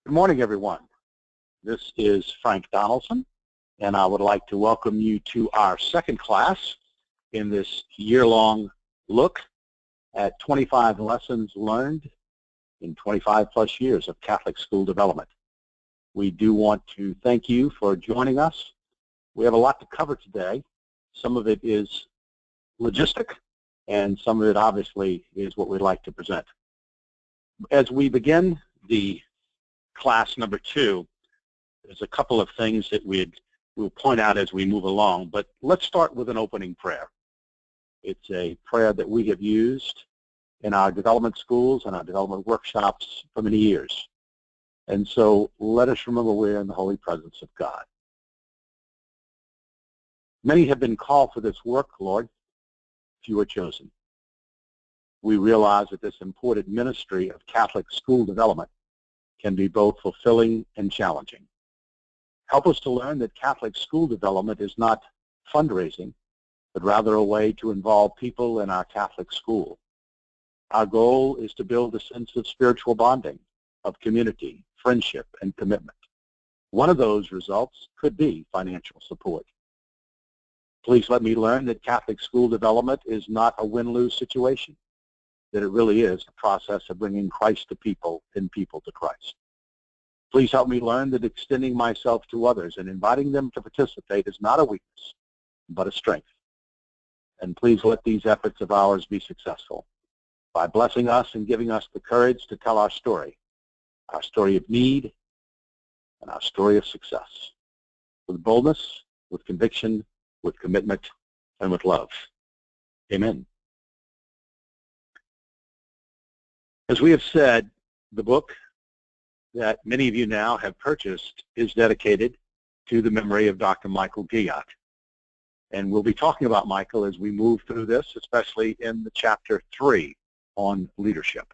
Good morning, everyone. This is Frank Donaldson, and I would like to welcome you to our second class in this year-long look at 25 lessons learned in 25 plus years of Catholic school development. We do want to thank you for joining us. We have a lot to cover today. Some of it is logistic, and some of it obviously is what we'd like to present. As we begin the class number 2, there's a couple of things that we'll point out as we move along, but let's start with an opening prayer. It's a prayer that we have used in our development schools and our development workshops for many years. And so let us remember we're in the holy presence of God. Many have been called for this work, Lord. Few are chosen. We realize that this important ministry of Catholic school development can be both fulfilling and challenging. Help us to learn that Catholic school development is not fundraising, but rather a way to involve people in our Catholic school. Our goal is to build a sense of spiritual bonding, of community, friendship, and commitment. One of those results could be financial support. Please let me learn that Catholic school development is not a win-lose situation, that it really is a process of bringing Christ to people and people to Christ. Please help me learn that extending myself to others and inviting them to participate is not a weakness, but a strength. And please let these efforts of ours be successful by blessing us and giving us the courage to tell our story of need, and our story of success, with boldness, with conviction, with commitment, and with love. Amen. As we have said, the book that many of you now have purchased is dedicated to the memory of Dr. Michael Guyot. And we'll be talking about Michael as we move through this, especially in the chapter 3 on leadership.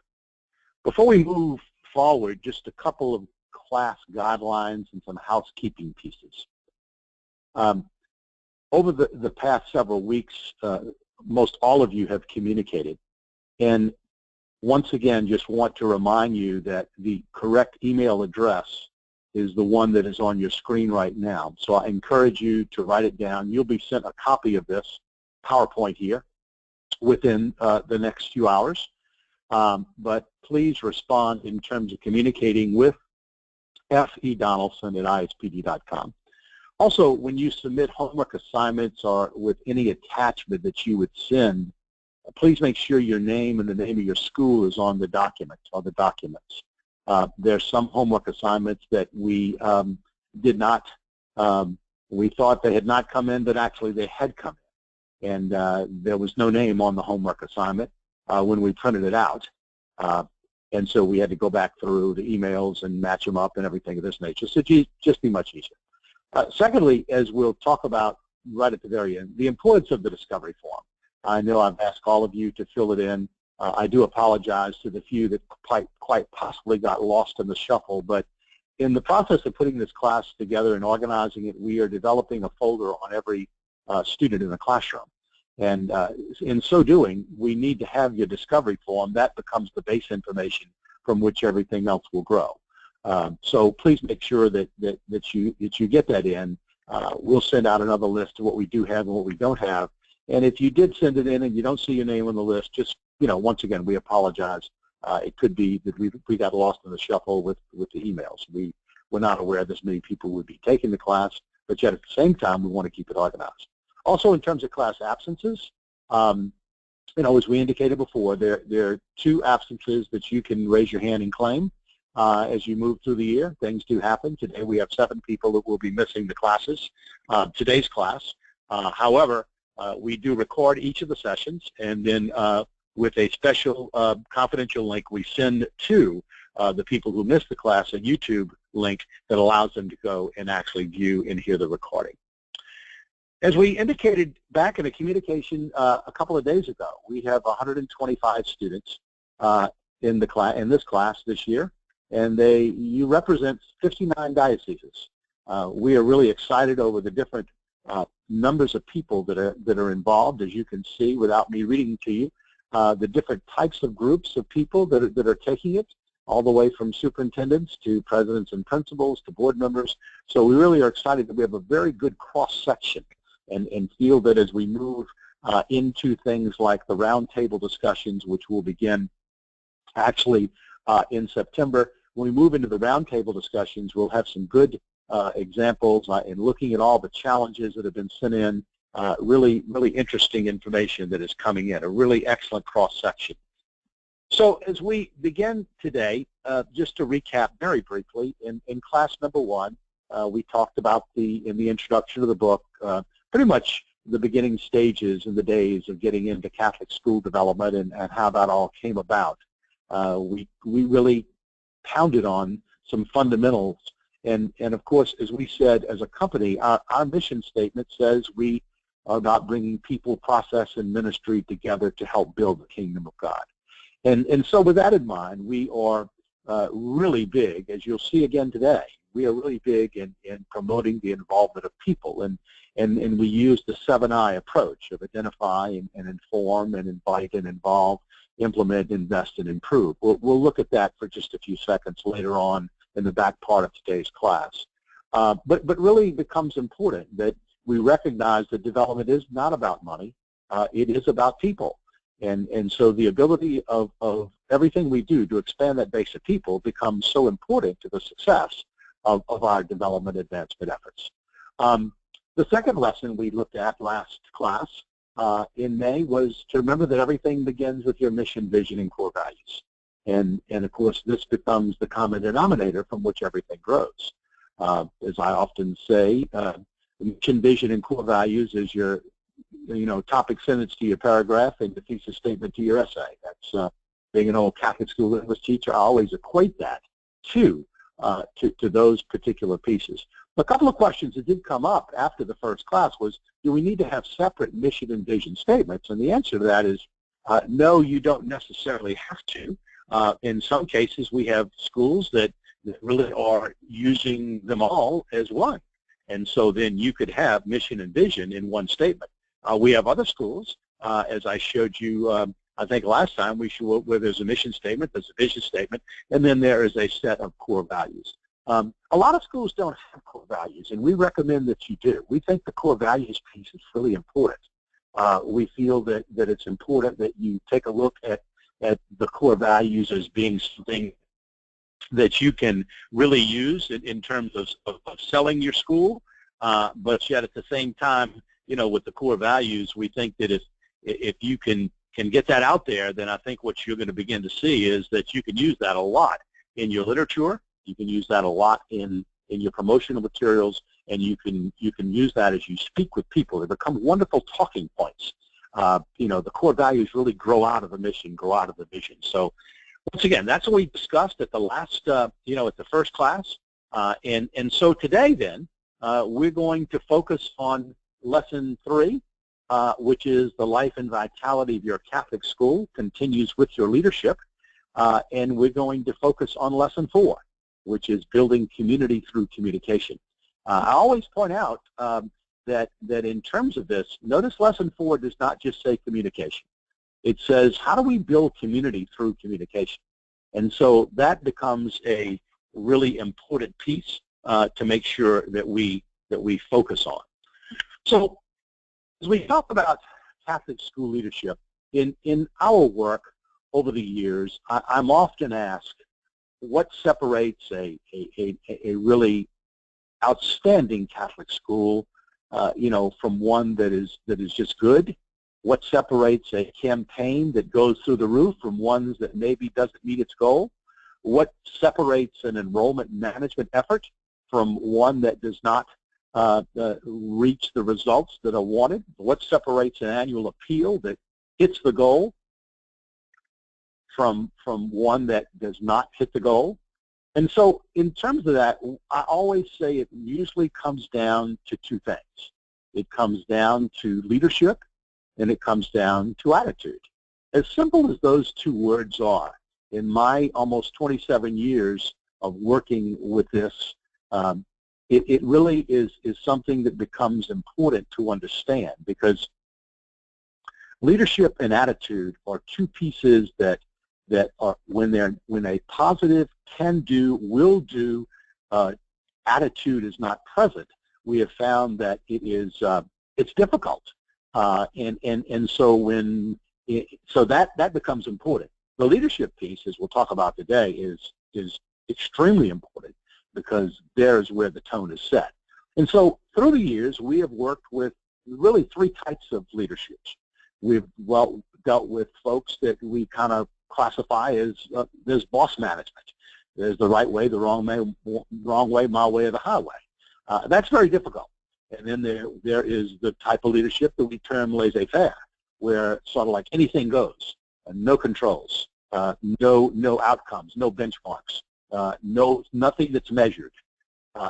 Before we move forward, just a couple of class guidelines and some housekeeping pieces. Over the past several weeks, most all of you have communicated. And once again, just want to remind you that the correct email address is the one that is on your screen right now. So I encourage you to write it down. You'll be sent a copy of this PowerPoint here within the next few hours. But please respond in terms of communicating with fedonaldson@ispd.com. Also, when you submit homework assignments or with any attachment that you would send, please make sure your name and the name of your school is on the document or the documents. There's some homework assignments that we did not, we thought they had not come in, but actually they had come in. And there was no name on the homework assignment when we printed it out. And so we had to go back through the emails and match them up and everything of this nature. So just be much easier. Secondly, as we'll talk about right at the very end, the importance of the discovery form. I know I've asked all of you to fill it in. I do apologize to the few that quite possibly got lost in the shuffle, but in the process of putting this class together and organizing it, we are developing a folder on every student in the classroom. And in so doing, we need to have your discovery form. That becomes the base information from which everything else will grow. So please make sure that you get that in. We'll send out another list of what we do have and what we don't have. And if you did send it in and you don't see your name on the list, just, once again, we apologize. It could be that we got lost in the shuffle with the emails. We were not aware this many people would be taking the class, but yet at the same time, we want to keep it organized. Also, in terms of class absences, as we indicated before, there are 2 absences that you can raise your hand and claim as you move through the year. Things do happen. Today, we have 7 people that will be missing the classes, today's class. However, we do record each of the sessions, and then with a special confidential link we send to the people who missed the class, a YouTube link that allows them to go and actually view and hear the recording. As we indicated back in a communication a couple of days ago, we have 125 students in this class this year, and you represent 59 dioceses. We are really excited over the different numbers of people that are involved, as you can see without me reading to you, the different types of groups of people that are taking it. all the way from superintendents to presidents and principals to board members. So we really are excited that we have a very good cross-section and feel that as we move into things like the roundtable discussions, which will begin actually in September, when we move into the roundtable discussions, we'll have some good examples in looking at all the challenges that have been sent in, really interesting information that is coming in, a really excellent cross-section. So as we begin today, just to recap very briefly, in class number 1, we talked about in the introduction of the book, pretty much the beginning stages in the days of getting into Catholic school development and how that all came about. We really pounded on some fundamentals, and of course, as we said as a company, our mission statement says we are about bringing people, process, and ministry together to help build the kingdom of God. And so with that in mind, we are really big, as you'll see again today, we are really big in promoting the involvement of people, and we use the 7I approach of identify and inform and invite and involve, implement, invest, and improve. We'll look at that for just a few seconds later on in the back part of today's class. But really becomes important that we recognize that development is not about money, it is about people. And so the ability of everything we do to expand that base of people becomes so important to the success of our development advancement efforts. The second lesson we looked at last class in May was to remember that everything begins with your mission, vision, and core values. And of course, this becomes the common denominator from which everything grows. As I often say, mission, vision, and core values is your topic sentence to your paragraph and the thesis statement to your essay. That's being an old Catholic school English teacher, I always equate that to those particular pieces. A couple of questions that did come up after the first class was, do we need to have separate mission and vision statements? And the answer to that is, no, you don't necessarily have to. In some cases, we have schools that really are using them all as one. And so then you could have mission and vision in one statement. We have other schools, as I showed you, I think last time, where there's a mission statement, there's a vision statement, and then there is a set of core values. A lot of schools don't have core values, and we recommend that you do. We think the core values piece is really important. We feel that it's important that you take a look at the core values as being something that you can really use in terms of selling your school, but yet at the same time, with the core values, we think that if you can get that out there, then I think what you're going to begin to see is that you can use that a lot in your literature. You can use that a lot in your promotional materials, and you can use that as you speak with people. They become wonderful talking points. The core values really grow out of the mission, grow out of the vision. So once again, that's what we discussed at the last, at the first class. And so today then, we're going to focus on lesson 3, which is the life and vitality of your Catholic school continues with your leadership. And we're going to focus on lesson 4, which is building community through communication. I always point out that in terms of this, notice lesson 4 does not just say communication. It says, how do we build community through communication? And so that becomes a really important piece to make sure that we focus on. So as we talk about Catholic school leadership, in our work over the years, I'm often asked, what separates a really outstanding Catholic school, from one that is just good? What separates a campaign that goes through the roof from ones that maybe doesn't meet its goal? What separates an enrollment management effort from one that does not reach the results that are wanted? What separates an annual appeal that hits the goal from one that does not hit the goal? And so in terms of that, I always say it usually comes down to 2 things. It comes down to leadership, and it comes down to attitude. As simple as those 2 words are, in my almost 27 years of working with this, it really is something that becomes important to understand, because leadership and attitude are 2 pieces that that are when a positive can do, will do attitude is not present, we have found that it's difficult, and so that becomes important. The leadership piece, as we'll talk about today, is extremely important because there's where the tone is set. And so through the years, we have worked with really three types of leaderships. We've dealt with folks that we kind of classify as there's boss management. There's the right way, the wrong way, my way, or the highway. That's very difficult. And then there is the type of leadership that we term laissez-faire, where sort of like anything goes, no controls, no outcomes, no benchmarks, nothing that's measured.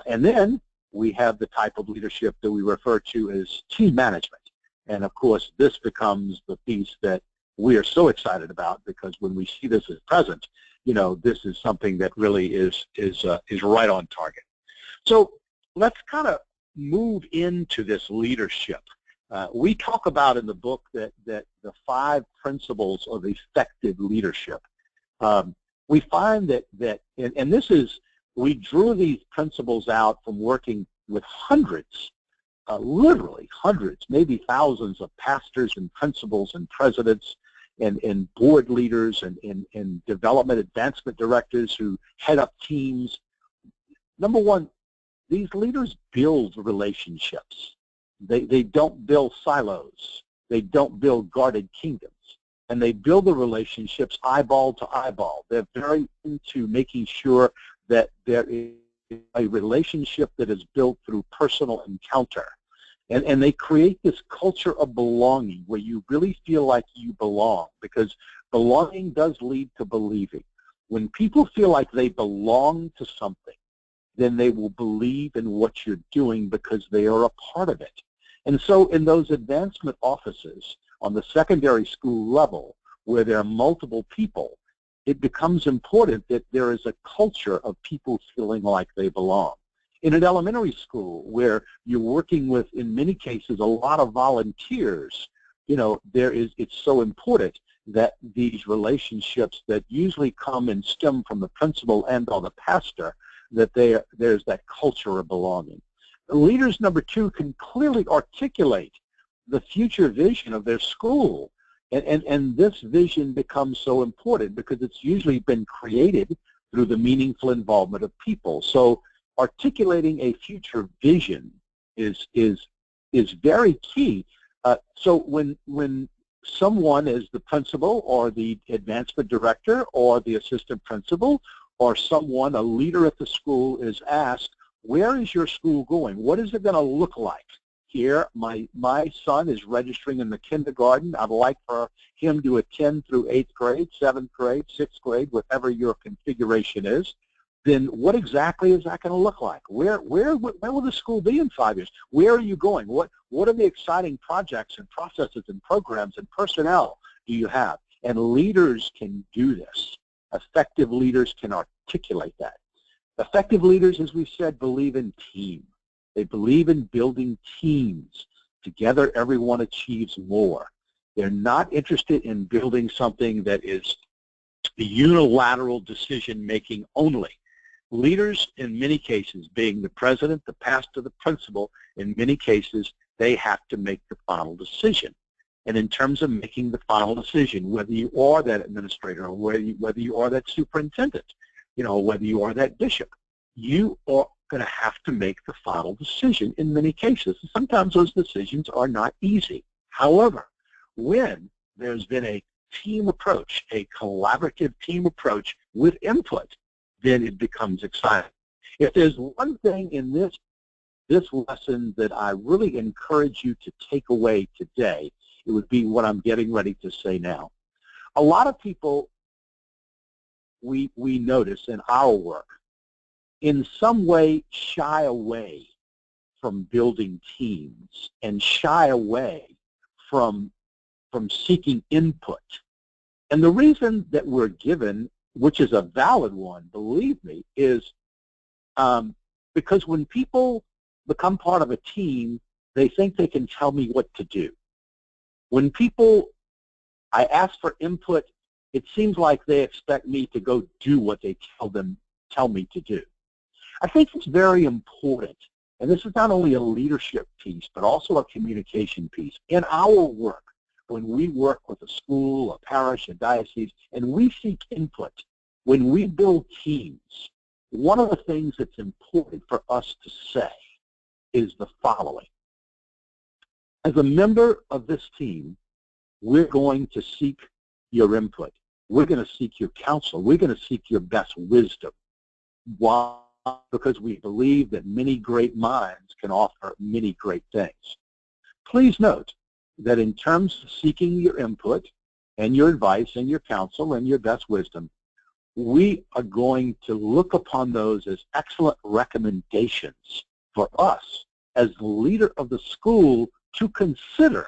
And then we have the type of leadership that we refer to as team management. And of course, this becomes the piece that we are so excited about, because when we see this as present, this is something that really is right on target. So let's kind of move into this leadership. We talk about in the book that the 5 principles of effective leadership. We find that and this is, we drew these principles out from working with hundreds, literally hundreds, maybe thousands of pastors and principals and presidents and board leaders and development advancement directors who head up teams. Number one, these leaders build relationships. They don't build silos. They don't build guarded kingdoms. And they build the relationships eyeball to eyeball. They're very into making sure that there is a relationship that is built through personal encounter. And they create this culture of belonging where you really feel like you belong, because belonging does lead to believing. When people feel like they belong to something, then they will believe in what you're doing because they are a part of it. And so in those advancement offices on the secondary school level, where there are multiple people, it becomes important that there is a culture of people feeling like they belong. In an elementary school where you're working with, in many cases, a lot of volunteers, it's so important that these relationships that usually come and stem from the principal and or the pastor, that there's that culture of belonging. Leaders, number 2, can clearly articulate the future vision of their school. And this vision becomes so important because it's usually been created through the meaningful involvement of people. So articulating a future vision is very key. So when someone is the principal or the advancement director or the assistant principal or someone, a leader at the school, is asked, where is your school going? What is it going to look like? Here, my son is registering in the kindergarten. I'd like for him to attend through 8th grade, 7th grade, 6th grade, whatever your configuration is. Then what exactly is that going to look like? Where will the school be in 5 years? Where are you going? What are the exciting projects and processes and programs and personnel do you have? And leaders can do this. Effective leaders can articulate that. Effective leaders, as we said, believe in team. They believe in building teams. Together, everyone achieves more. They're not interested in building something that is unilateral decision-making only. Leaders, in many cases, being the president, the pastor, the principal, in many cases, they have to make the final decision. And in terms of making the final decision, whether you are that administrator or whether you are that superintendent, whether you are that bishop, you are going to have to make the final decision in many cases. Sometimes those decisions are not easy. However, when there's been a team approach, a collaborative team approach with input, then it becomes exciting. If there's one thing in this lesson that I really encourage you to take away today, it would be what I'm getting ready to say now. A lot of people we notice in our work in some way shy away from building teams and shy away from seeking input. And the reason that we're given, which is a valid one, believe me, is because when people become part of a team, they think they can tell me what to do. When I ask for input it seems like they expect me to go do what they tell me to do. I think it's very important, and this is not only a leadership piece, but also a communication piece. In our work, when we work with a school, a parish, a diocese, and we seek input, when we build teams, one of the things that's important for us to say is the following. As a member of this team, we're going to seek your input. We're going to seek your counsel. We're going to seek your best wisdom. Why? Because we believe that many great minds can offer many great things. Please note that in terms of seeking your input and your advice and your counsel and your best wisdom, we are going to look upon those as excellent recommendations for us as the leader of the school to consider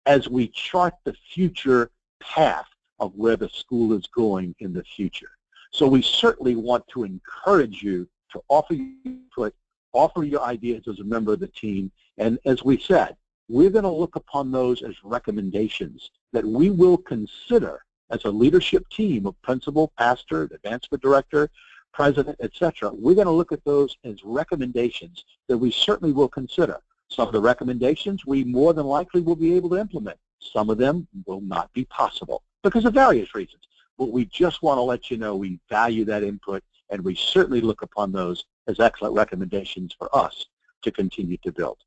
as we chart the future path of where the school is going in the future. So we certainly want to encourage you to offer your input, offer your ideas as a member of the team, and as we said, we're going to look upon those as recommendations that we will consider as a leadership team of principal, pastor, advancement director, president, etc. We're going to look at those as recommendations that we certainly will consider. Some of the recommendations we more than likely will be able to implement. Some of them will not be possible because of various reasons. But we just want to let you know we value that input, and we certainly look upon those as excellent recommendations for us to continue to build.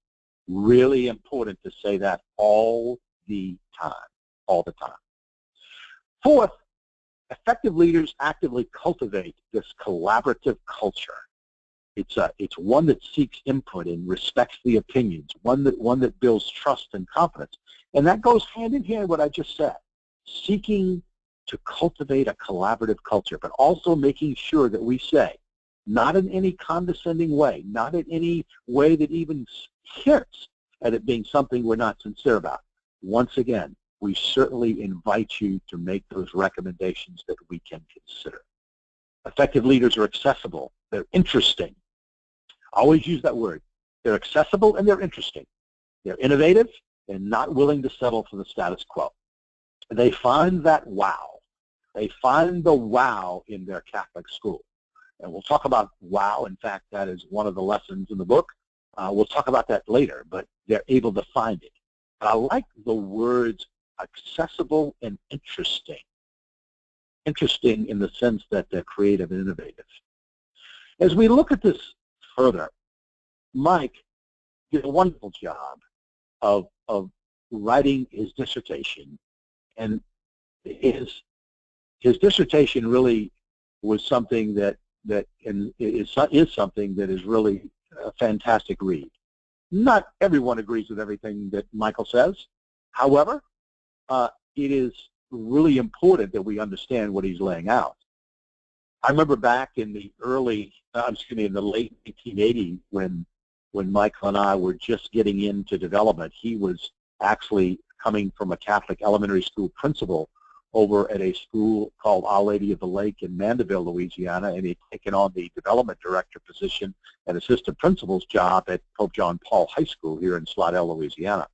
Really important to say that all the time, all the time. Fourth, effective leaders actively cultivate this collaborative culture. It's one that seeks input and respects the opinions, one that builds trust and confidence. And that goes hand in hand with what I just said, seeking to cultivate a collaborative culture, but also making sure that we say, not in any condescending way, not in any way that even hints at it being something we're not sincere about. Once again, we certainly invite you to make those recommendations that we can consider. Effective leaders are accessible. They're interesting. I always use that word. They're accessible and they're interesting. They're innovative and not willing to settle for the status quo. They find that wow. They find the wow in their Catholic school. And we'll talk about wow. In fact, that is one of the lessons in the book. We'll talk about that later, but they're able to find it. But I like the words accessible and interesting. Interesting in the sense that they're creative and innovative. As we look at this further, Mike did a wonderful job of writing his dissertation, and his dissertation really was something that is something that is really a fantastic read. Not everyone agrees with everything that Michael says. However, it is really important that we understand what he's laying out. I remember back in the in the late 1980s when Michael and I were just getting into development. He was actually coming from a Catholic elementary school principal over at a school called Our Lady of the Lake in Mandeville, Louisiana, and he'd taken on the development director position and assistant principal's job at Pope John Paul High School here in Slidell, Louisiana.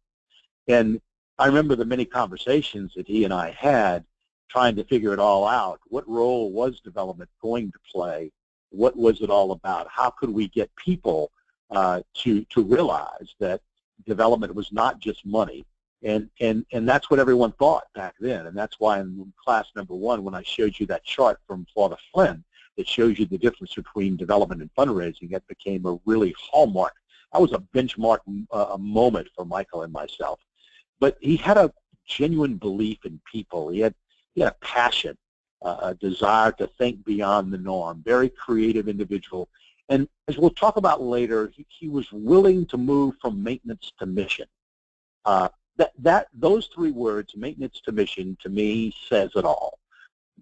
And I remember the many conversations that he and I had trying to figure it all out. What role was development going to play? What was it all about? How could we get people to realize that development was not just money? And that's what everyone thought back then. And that's why in class number 1, when I showed you that chart from Father Flynn that shows you the difference between development and fundraising, it became a really hallmark. That was a benchmark moment for Michael and myself. But he had a genuine belief in people. He had a passion, a desire to think beyond the norm, very creative individual. And as we'll talk about later, he was willing to move from maintenance to mission. Those 3 words, maintenance to mission, to me says it all.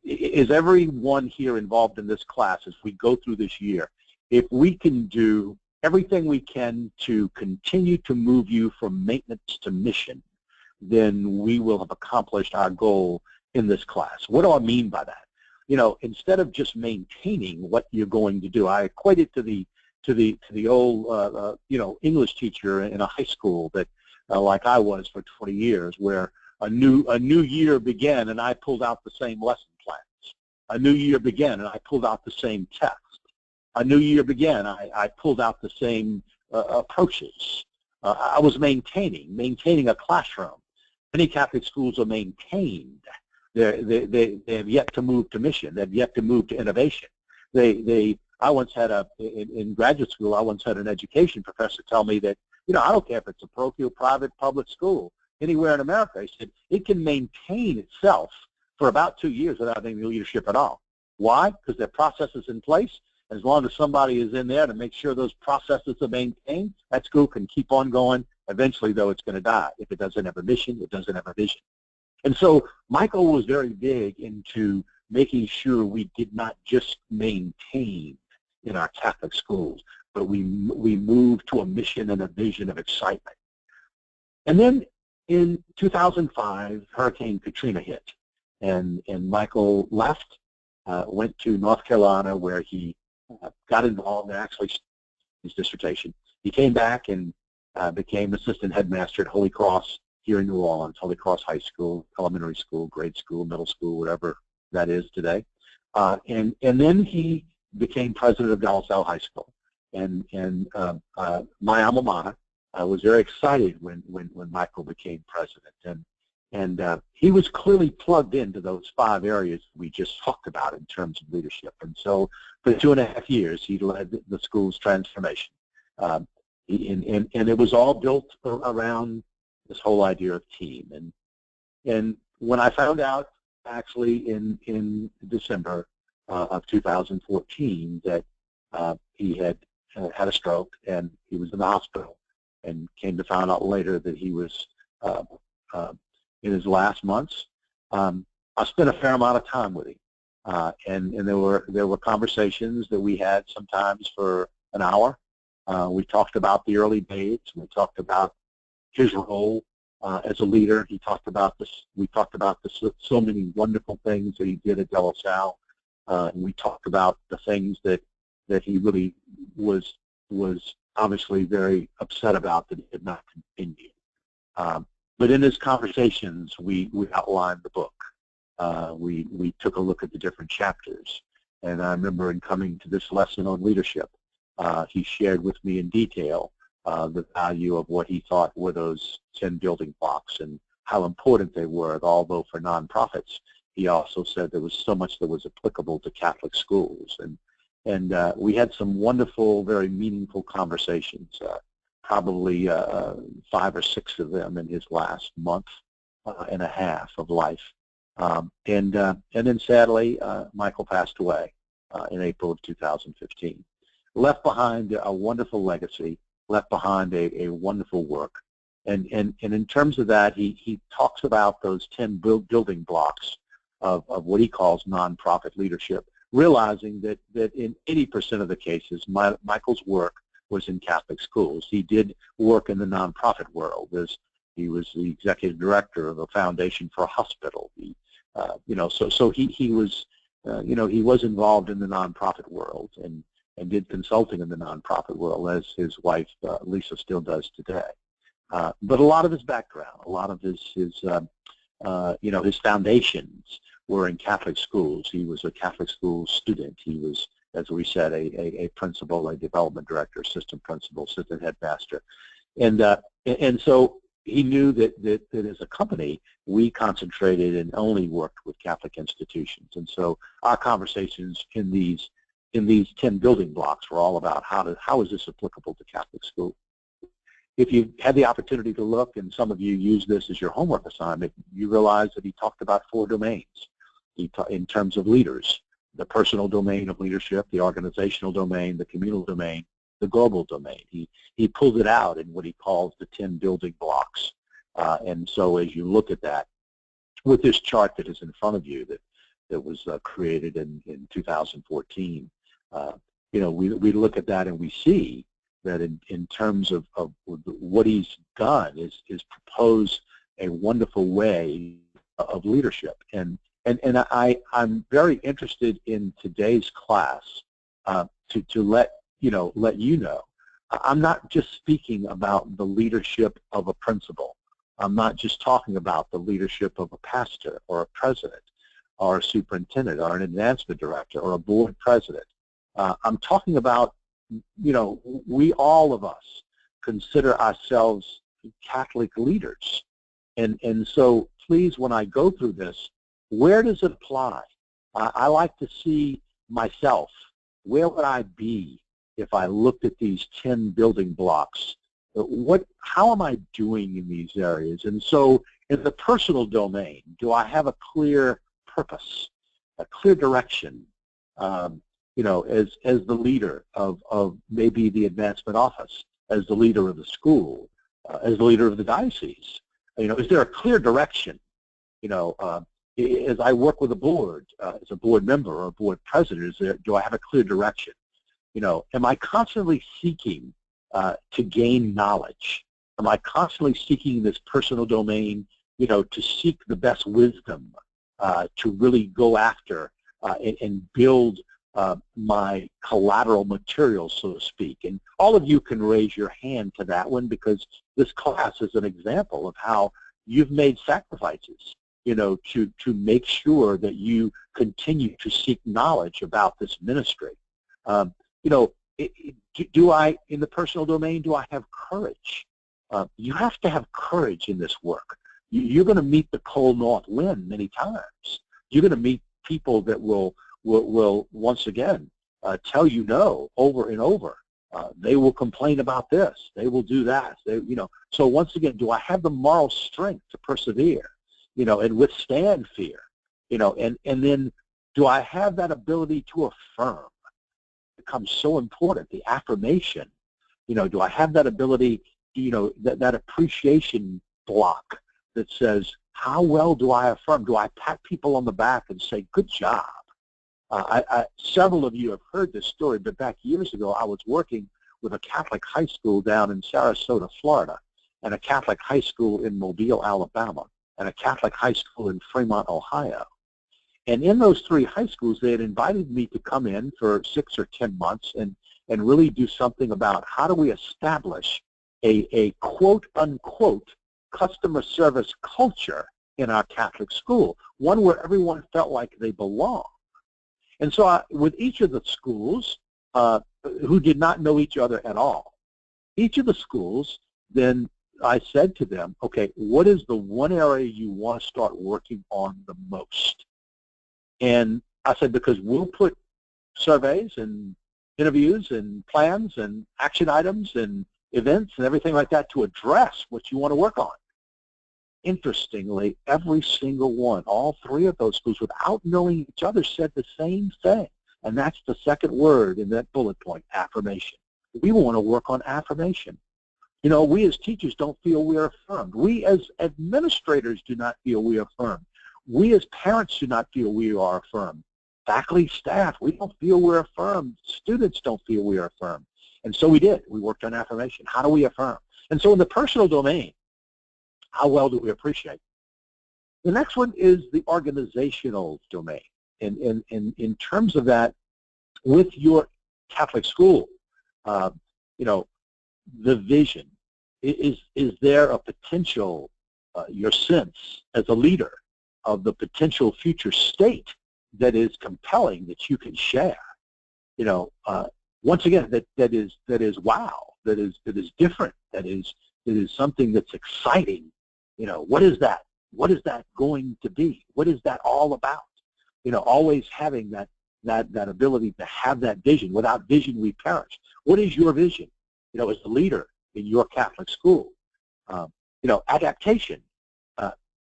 Is everyone here involved in this class as we go through this year, if we can do everything we can to continue to move you from maintenance to mission, then we will have accomplished our goal in this class. What do I mean by that? You know, instead of just maintaining what you're going to do, I equate it to the old English teacher in a high school that like I was for 20 years, where A new year began, and I pulled out the same lesson plans. A new year began, and I pulled out the same text. A new year began, I pulled out the same approaches. I was maintaining a classroom. Many Catholic schools are maintained. They have yet to move to mission. They have yet to move to innovation. I once had in graduate school, I once had an education professor tell me that, I don't care if it's a parochial, private, public school, anywhere in America. He said it can maintain itself for about 2 years without any leadership at all. Why? Because there are processes in place. As long as somebody is in there to make sure those processes are maintained, that school can keep on going. Eventually, though, it's going to die. If it doesn't have a mission, it doesn't have a vision. And so Michael was very big into making sure we did not just maintain in our Catholic schools, but we moved to a mission and a vision of excitement. And then in 2005, Hurricane Katrina hit, and Michael left, went to North Carolina, where he got involved in actually his dissertation. He came back and became assistant headmaster at Holy Cross here in New Orleans, Holy Cross High School, elementary school, grade school, middle school, whatever that is today. And then he became president of Dallas High School. And my alma mater, I was very excited when Michael became president. And he was clearly plugged into those 5 areas we just talked about in terms of leadership. And so for 2.5 years, he led the school's transformation. And it was all built around this whole idea of team. And when I found out, actually in December of 2014, that he had had a stroke and he was in the hospital, and came to find out later that he was in his last months, I spent a fair amount of time with him, and there were conversations that we had sometimes for an hour. We talked about the early days. We talked about his role as a leader. He talked about this. We talked about so many wonderful things that he did at De La Salle, and we talked about the things that he really was obviously very upset about that he did not continue. But in his conversations, we outlined the book. We took a look at the different chapters. And I remember in coming to this lesson on leadership, he shared with me in detail the value of what he thought were those 10 building blocks and how important they were, although for nonprofits. He also said there was so much that was applicable to Catholic schools. And we had some wonderful, very meaningful conversations, probably 5 or 6 of them in his last month and a half of life. And then sadly, Michael passed away in April of 2015. Left behind a wonderful legacy, left behind a wonderful work. And in terms of that, he talks about those 10 building blocks of what he calls nonprofit leadership, realizing that in 80% of the cases, Michael's work was in Catholic schools. He did work in the nonprofit world. He was the executive director of a foundation for a hospital. So he was, he was involved in the nonprofit world and did consulting in the nonprofit world, as his wife Lisa still does today. But a lot of his background, a lot of his foundations were in Catholic schools. He was a Catholic school student. He was, as we said, a principal, a development director, assistant principal, assistant headmaster. And so he knew that as a company, we concentrated and only worked with Catholic institutions. And so our conversations in these 10 building blocks were all about how is this applicable to Catholic schools. If you had the opportunity to look, and some of you use this as your homework assignment, you realize that he talked about 4 domains in terms of leaders: the personal domain of leadership, the organizational domain, the communal domain, the global domain. He pulled it out in what he calls the 10 building blocks. And so as you look at that, with this chart that is in front of you that was created in 2014, we look at that and we see that in terms of what he's done is propose a wonderful way of leadership. And I'm very interested in today's class to let you know, I'm not just speaking about the leadership of a principal I'm not just talking about the leadership of a pastor or a president or a superintendent or an advancement director or a board president. I'm talking about, we all of us consider ourselves Catholic leaders. And so please, when I go through this, where does it apply? I like to see myself. Where would I be if I looked at these 10 building blocks? How am I doing in these areas? And so in the personal domain, do I have a clear purpose, a clear direction, as the leader of maybe the advancement office, as the leader of the school, as the leader of the diocese? Is there a clear direction? As I work with a board, as a board member or a board president, do I have a clear direction? Am I constantly seeking to gain knowledge? Am I constantly seeking this personal domain, to seek the best wisdom, to really go after and build my collateral material, so to speak? And all of you can raise your hand to that one, because this class is an example of how you've made sacrifices, to make sure that you continue to seek knowledge about this ministry. Do I, in the personal domain, do I have courage? You have to have courage in this work. You're going to meet the cold north wind many times. You're going to meet people that will once again tell you no over and over. They will complain about this. They will do that. So once again, do I have the moral strength to persevere, and withstand fear, and then do I have that ability to affirm? It becomes so important, the affirmation. Do I have that ability, that appreciation block that says, how well do I affirm? Do I pat people on the back and say, good job? Several of you have heard this story, but back years ago, I was working with a Catholic high school down in Sarasota, Florida, and a Catholic high school in Mobile, Alabama, and a Catholic high school in Fremont, Ohio. And in those three high schools, they had invited me to come in for 6 or 10 months and really do something about how do we establish a quote-unquote customer service culture in our Catholic school, one where everyone felt like they belonged. And so with each of the schools, who did not know each other at all, each of the schools, then I said to them, okay, what is the one area you want to start working on the most? And I said, because we'll put surveys and interviews and plans and action items and events and everything like that to address what you want to work on. Interestingly, every single one, all three of those schools, without knowing each other, said the same thing. And that's the second word in that bullet point, affirmation. We want to work on affirmation. We as teachers don't feel we are affirmed. We as administrators do not feel we are affirmed. We as parents do not feel we are affirmed. Faculty, staff, we don't feel we're affirmed. Students don't feel we are affirmed. And so we did. We worked on affirmation. How do we affirm? And so in the personal domain, how well do we appreciate? The next one is the organizational domain. And in terms of that, with your Catholic school, the vision, is there a potential, your sense as a leader of the potential future state that is compelling that you can share? Once again, that is wow, that is different, that is something that's exciting. What is that? What is that going to be? What is that all about? Always having that ability to have that vision. Without vision, we perish. What is your vision? As a leader in your Catholic school, adaptation.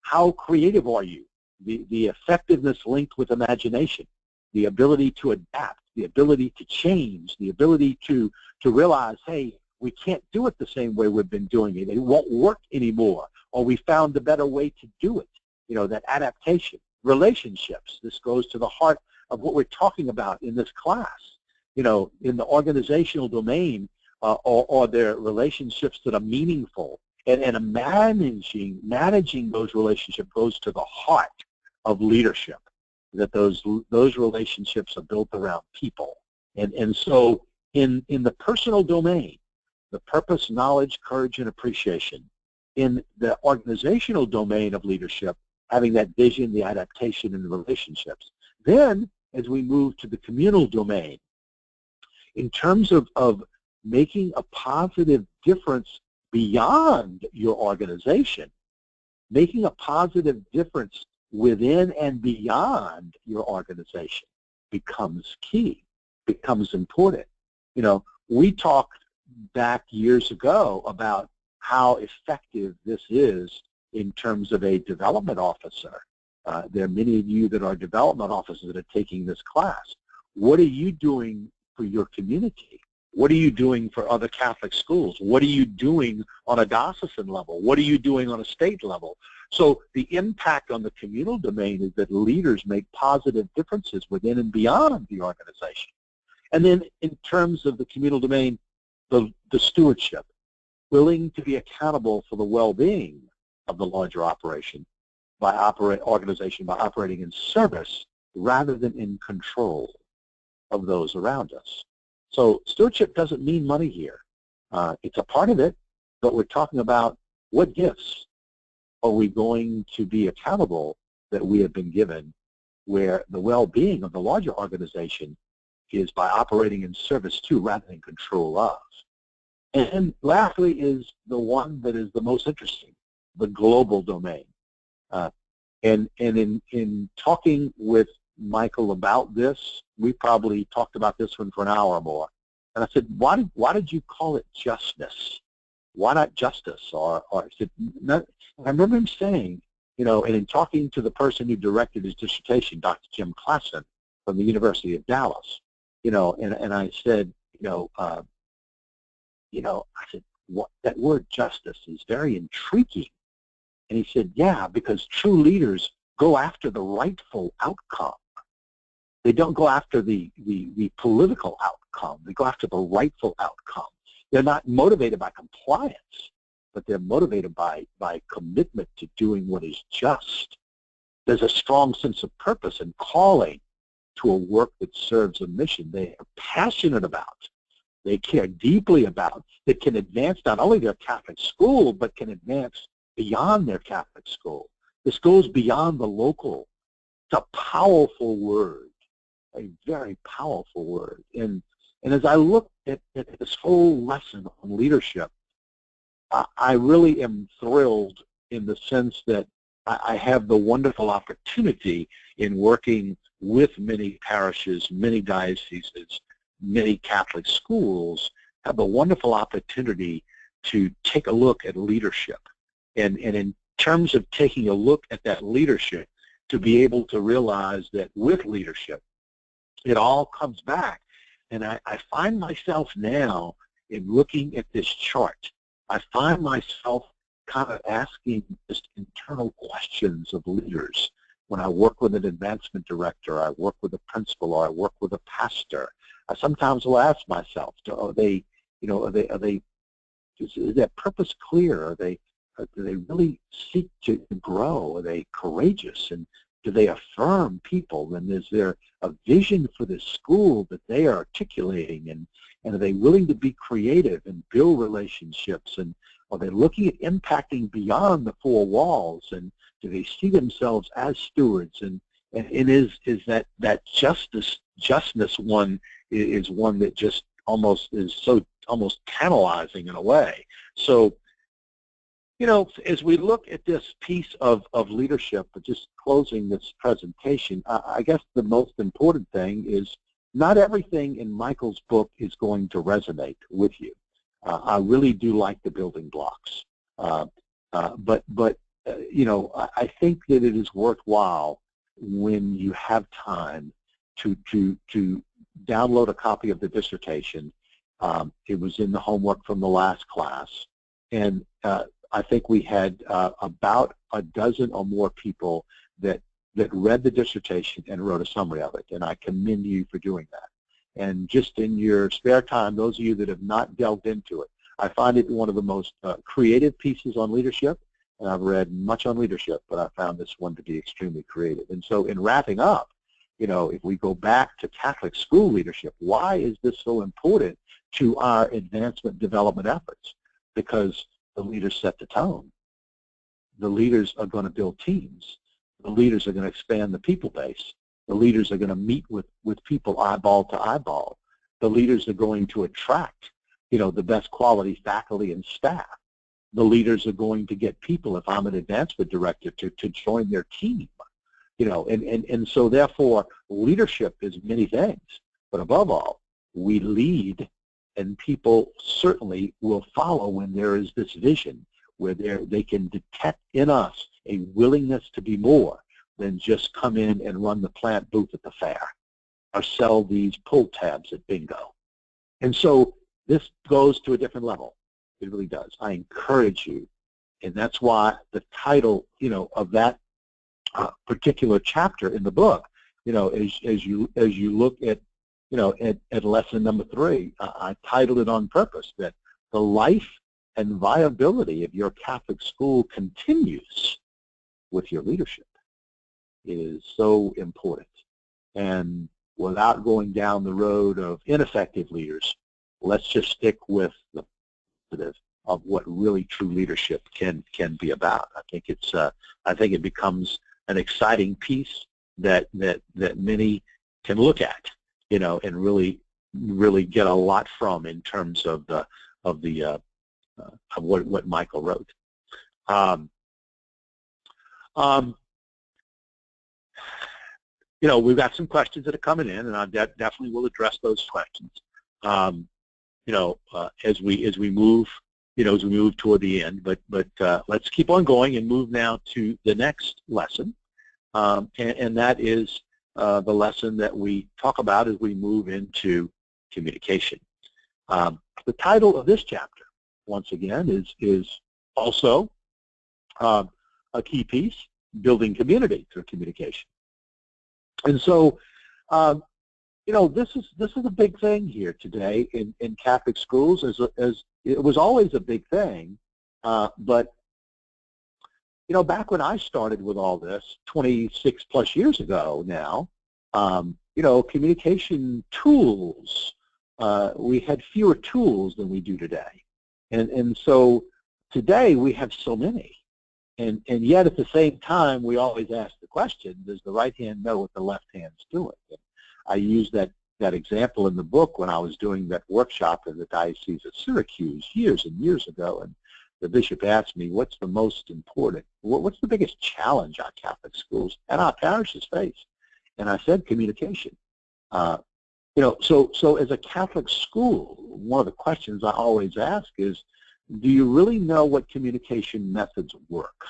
How creative are you? The effectiveness linked with imagination, the ability to adapt, the ability to change, the ability to realize, hey, we can't do it the same way we've been doing it. It won't work anymore, or we found a better way to do it. That adaptation. Relationships. This goes to the heart of what we're talking about in this class. In the organizational domain, or their relationships that are meaningful, and managing those relationships goes to the heart of leadership. That those relationships are built around people, and so in the personal domain, the purpose, knowledge, courage, and appreciation. In the organizational domain of leadership, having that vision, the adaptation, and the relationships. Then, as we move to the communal domain, in terms of making a positive difference beyond your organization, making a positive difference within and beyond your organization becomes key, becomes important. You know, we talked back years ago about how effective this is in terms of a development officer. There are many of you that are development officers that are taking this class. What are you doing for your community? What are you doing for other Catholic schools? What are you doing on a diocesan level? What are you doing on a state level? So the impact on the communal domain is that leaders make positive differences within and beyond the organization. And then in terms of the communal domain, the stewardship, willing to be accountable for the well-being of the larger operation organization by operating in service rather than in control of those around us. So stewardship doesn't mean money here. It's a part of it, but we're talking about what gifts are we going to be accountable that we have been given, where the well-being of the larger organization is by operating in service to rather than control of. And lastly is the one that is the most interesting, the global domain. And in talking with Michael about this, we probably talked about this one for an hour or more. And I said, why did you call it justness? Why not justice? Or I said, not, I remember him saying, you know, and in talking to the person who directed his dissertation, Dr. Jim Klassen from the University of Dallas, you know, and I said, I said, what, that word justice is very intriguing. And he said, yeah, because true leaders go after the rightful outcome. They don't go after the political outcome. They go after the rightful outcome. They're not motivated by compliance, but they're motivated by commitment to doing what is just. There's a strong sense of purpose and calling to a work that serves a mission they are passionate about, they care deeply about, that can advance not only their Catholic school, but can advance beyond their Catholic school. This goes beyond the local. It's a powerful word, a very powerful word. And as I look at this whole lesson on leadership, I really am thrilled in the sense that I have the wonderful opportunity in working with many parishes, many dioceses, many Catholic schools, have the wonderful opportunity to take a look at leadership. And in terms of taking a look at that leadership, to be able to realize that with leadership, it all comes back. And I find myself now, in looking at this chart, I find myself kind of asking just internal questions of leaders. When I work with an advancement director, I work with a principal, or I work with a pastor, I sometimes will ask myself, is their purpose clear? Do they really seek to grow? Are they courageous? And do they affirm people? And is there a vision for the school that they are articulating? And are they willing to be creative and build relationships? And are they looking at impacting beyond the four walls? And do they see themselves as stewards? And is that justness one is one that just almost tantalizing in a way. So, you know, as we look at this piece of leadership, but just closing this presentation, I guess the most important thing is not everything in Michael's book is going to resonate with you. I really do like the building blocks. But I think that it is worthwhile when you have time to download a copy of the dissertation. It was in the homework from the last class, and I think we had about a dozen or more people that read the dissertation and wrote a summary of it, and I commend you for doing that. And just in your spare time, those of you that have not delved into it, I find it one of the most creative pieces on leadership, and I've read much on leadership, but I found this one to be extremely creative. And so in wrapping up, you know, if we go back to Catholic school leadership, why is this so important to our advancement development efforts? Because the leaders set the tone. the leaders are going to build teams. The leaders are going to expand the people base. The leaders are going to meet with people eyeball to eyeball. The leaders are going to attract, the best quality faculty and staff. The leaders are going to get people, if I'm an advancement director, to join their team. And so therefore, leadership is many things. But above all, we lead, and people certainly will follow when there is this vision where they can detect in us a willingness to be more than just come in and run the plant booth at the fair or sell these pull tabs at bingo. And so this goes to a different level. It really does. I encourage you, and that's why the title, of that particular chapter in the book, as you look at, at lesson number 3, I titled it on purpose, that the life and viability of your Catholic school continues with your leadership. It is so important. And without going down the road of ineffective leaders, let's just stick with the positive of what really true leadership can be about. I think it becomes an exciting piece that many can look at, and really get a lot from in terms of what Michael wrote. We've got some questions that are coming in, and I definitely will address those questions. As we move, toward the end. But let's keep on going and move now to the next lesson, and that is the lesson that we talk about as we move into communication. The title of this chapter, once again, is also a key piece: building community through communication. And so, this is a big thing here today in Catholic schools, as it was always a big thing, but back when I started with all this 26 plus years ago now, communication tools, we had fewer tools than we do today, and so today we have so many. And yet at the same time, we always ask the question, does the right hand know what the left hand's doing? And I used that example in the book when I was doing that workshop in the Diocese of Syracuse years and years ago, and the bishop asked me, what's the most important, what's the biggest challenge our Catholic schools and our parishes face? And I said communication. So as a Catholic school, one of the questions I always ask is, do you really know what communication methods work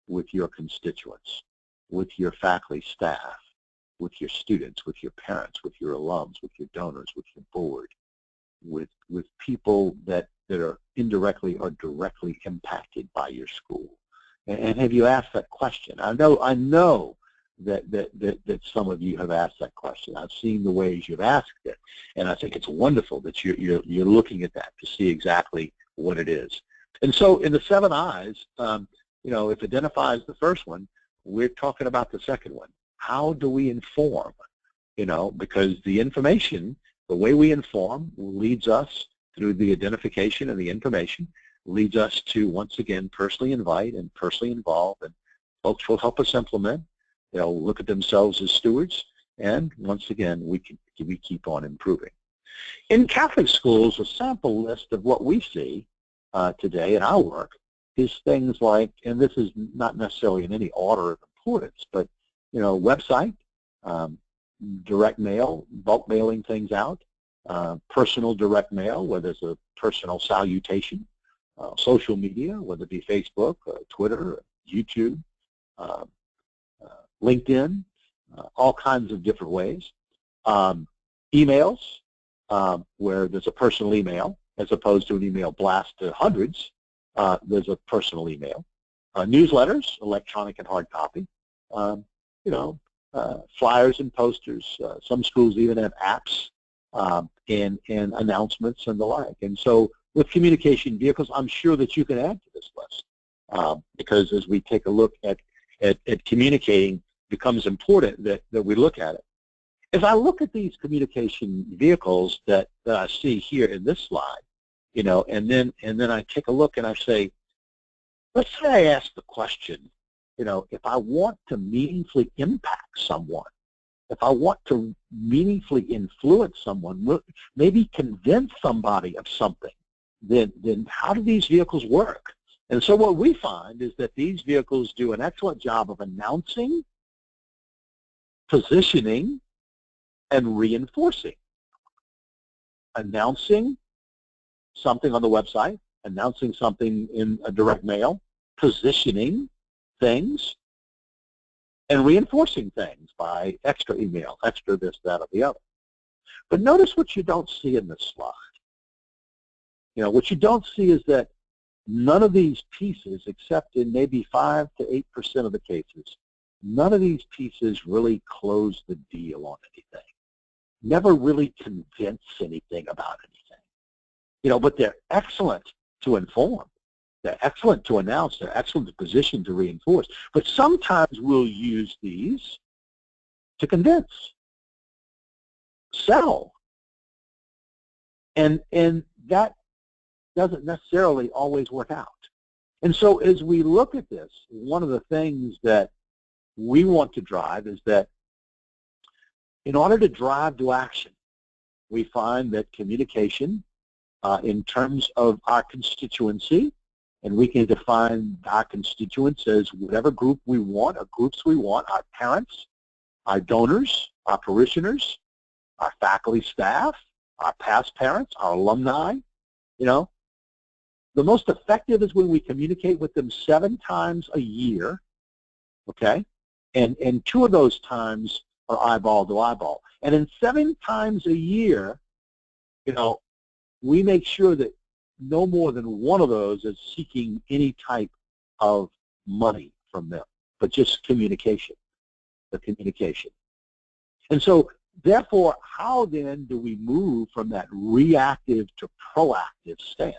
with your constituents, with your faculty staff, with your students, with your parents, with your alums, with your donors, with your board, with people that are indirectly or directly impacted by your school? And have you asked that question? I know that some of you have asked that question. I've seen the ways you've asked it, and I think it's wonderful that you're looking at that to see exactly what it is. And so in the 7 I's, if identifies the first one, we're talking about the second one. How do we inform? Because the information, the way we inform leads us through the identification and the information, leads us to, once again, personally invite and personally involve, and folks will help us implement. They'll look at themselves as stewards, and once again, we keep on improving. In Catholic schools, a sample list of what we see today in our work is things like, and this is not necessarily in any order of importance, but website, direct mail, bulk mailing things out, personal direct mail, where there's a personal salutation, social media, whether it be Facebook, Twitter, YouTube, LinkedIn, all kinds of different ways. Emails, where there's a personal email as opposed to an email blast to hundreds. There's a personal email. Newsletters, electronic and hard copy. Flyers and posters. Some schools even have apps and announcements and the like. And so with communication vehicles, I'm sure that you can add to this list, because as we take a look at communicating, becomes important that we look at it. As I look at these communication vehicles that I see here in this slide, and then I take a look and I say, Let's say I ask the question, if I want to meaningfully impact someone, if I want to meaningfully influence someone, maybe convince somebody of something, then how do these vehicles work? And so what we find is that these vehicles do an excellent job of announcing, positioning, and reinforcing. Announcing something on the website, announcing something in a direct mail, positioning things, and reinforcing things by extra email, extra this, that, or the other. But notice what you don't see in this slide. What you don't see is that none of these pieces, except in maybe 5 to 8% of the cases, none of these pieces really close the deal on anything. Never really convince anything about anything. But they're excellent to inform. They're excellent to announce. They're excellent to position, to reinforce. But sometimes we'll use these to convince, sell. And that doesn't necessarily always work out. And so as we look at this, one of the things that we want to drive is that in order to drive to action, we find that communication in terms of our constituency, and we can define our constituents as whatever group we want, or groups we want, our parents, our donors, our parishioners, our faculty staff, our past parents, our alumni. The most effective is when we communicate with them 7 times a year, okay? And 2 of those times are eyeball to eyeball. And in 7 times a year, we make sure that no more than 1 of those is seeking any type of money from them, but just communication, the communication. And so, therefore, how then do we move from that reactive to proactive stance?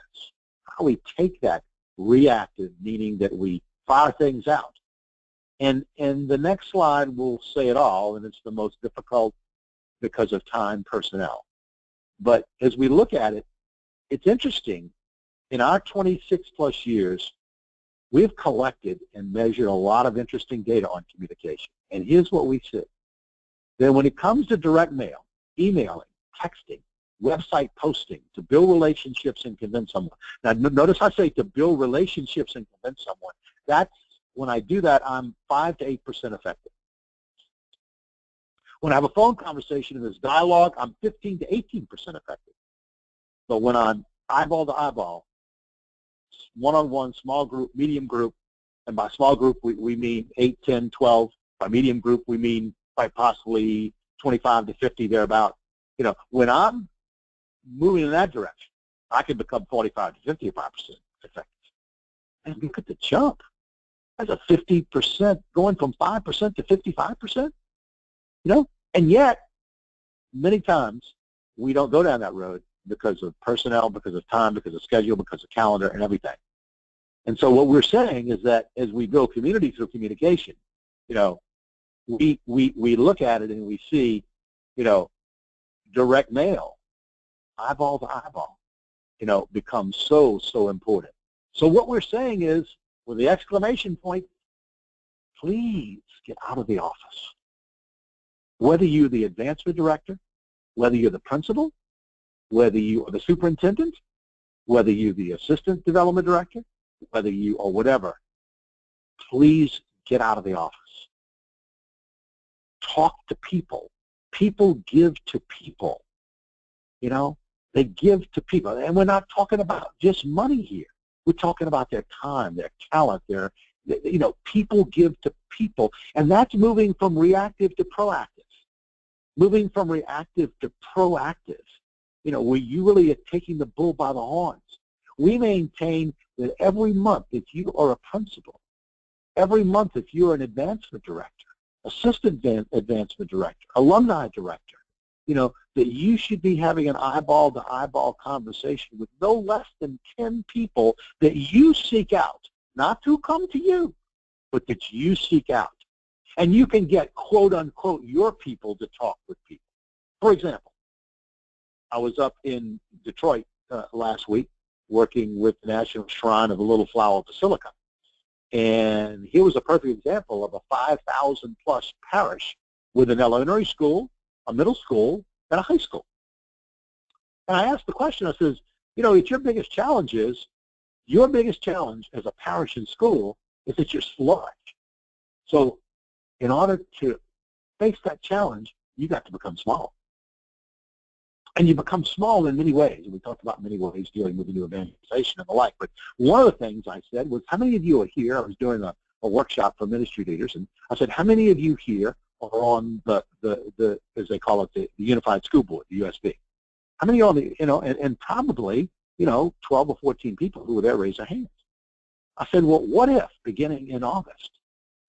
How do we take that reactive, meaning that we fire things out? And the next slide will say it all, and it's the most difficult because of time, personnel. But as we look at it, it's interesting. In our 26-plus years, we've collected and measured a lot of interesting data on communication. And here's what we see. Then when it comes to direct mail, emailing, texting, website posting, to build relationships and convince someone. Now, notice I say to build relationships and convince someone. That's, when I do that, I'm 5 to 8% effective. When I have a phone conversation in this dialogue, I'm 15 to 18% effective. But when I'm eyeball to eyeball, one-on-one, small group, medium group, and by small group we mean 8, 10, 12. By medium group we mean quite possibly 25 to 50 thereabout. When I'm moving in that direction, I can become 45 to 55% effective. And look at the jump. That's a 50%, going from 5% to 55%. And yet, many times, we don't go down that road because of personnel, because of time, because of schedule, because of calendar, and everything. And so what we're saying is that as we build community through communication, we look at it and we see, direct mail, eyeball to eyeball, becomes so important. So what we're saying is, with the exclamation point, please get out of the office. Whether you're the advancement director, whether you're the principal, whether you are the superintendent, whether you're the assistant development director, whether you are whatever, please get out of the office. Talk to people. People give to people. They give to people. And we're not talking about just money here. We're talking about their time, their talent, people give to people. And that's moving from reactive to proactive. Moving from reactive to proactive, where you really are taking the bull by the horns. We maintain that every month, if you are a principal, every month if you're an advancement director, assistant advancement director, alumni director, that you should be having an eyeball-to-eyeball conversation with no less than 10 people that you seek out, not to come to you, but that you seek out. And you can get, quote, unquote, your people to talk with people. For example, I was up in Detroit last week working with the National Shrine of the Little Flower Basilica. And here was a perfect example of a 5,000 plus parish with an elementary school, a middle school, and a high school. And I asked the question, I says, you know, it's your biggest challenge as a parish and school is that you're large. So in order to face that challenge, you got to become small. And you become small in many ways. And we talked about many ways dealing with the new evangelization and the like. But one of the things I said was, how many of you are here? I was doing a workshop for ministry leaders, and I said, how many of you here are on the as they call it, the Unified School Board, the USB? How many are on the, you know, and probably, you know, 12 or 14 people who were there raised their hands. I said, well, what if, beginning in August,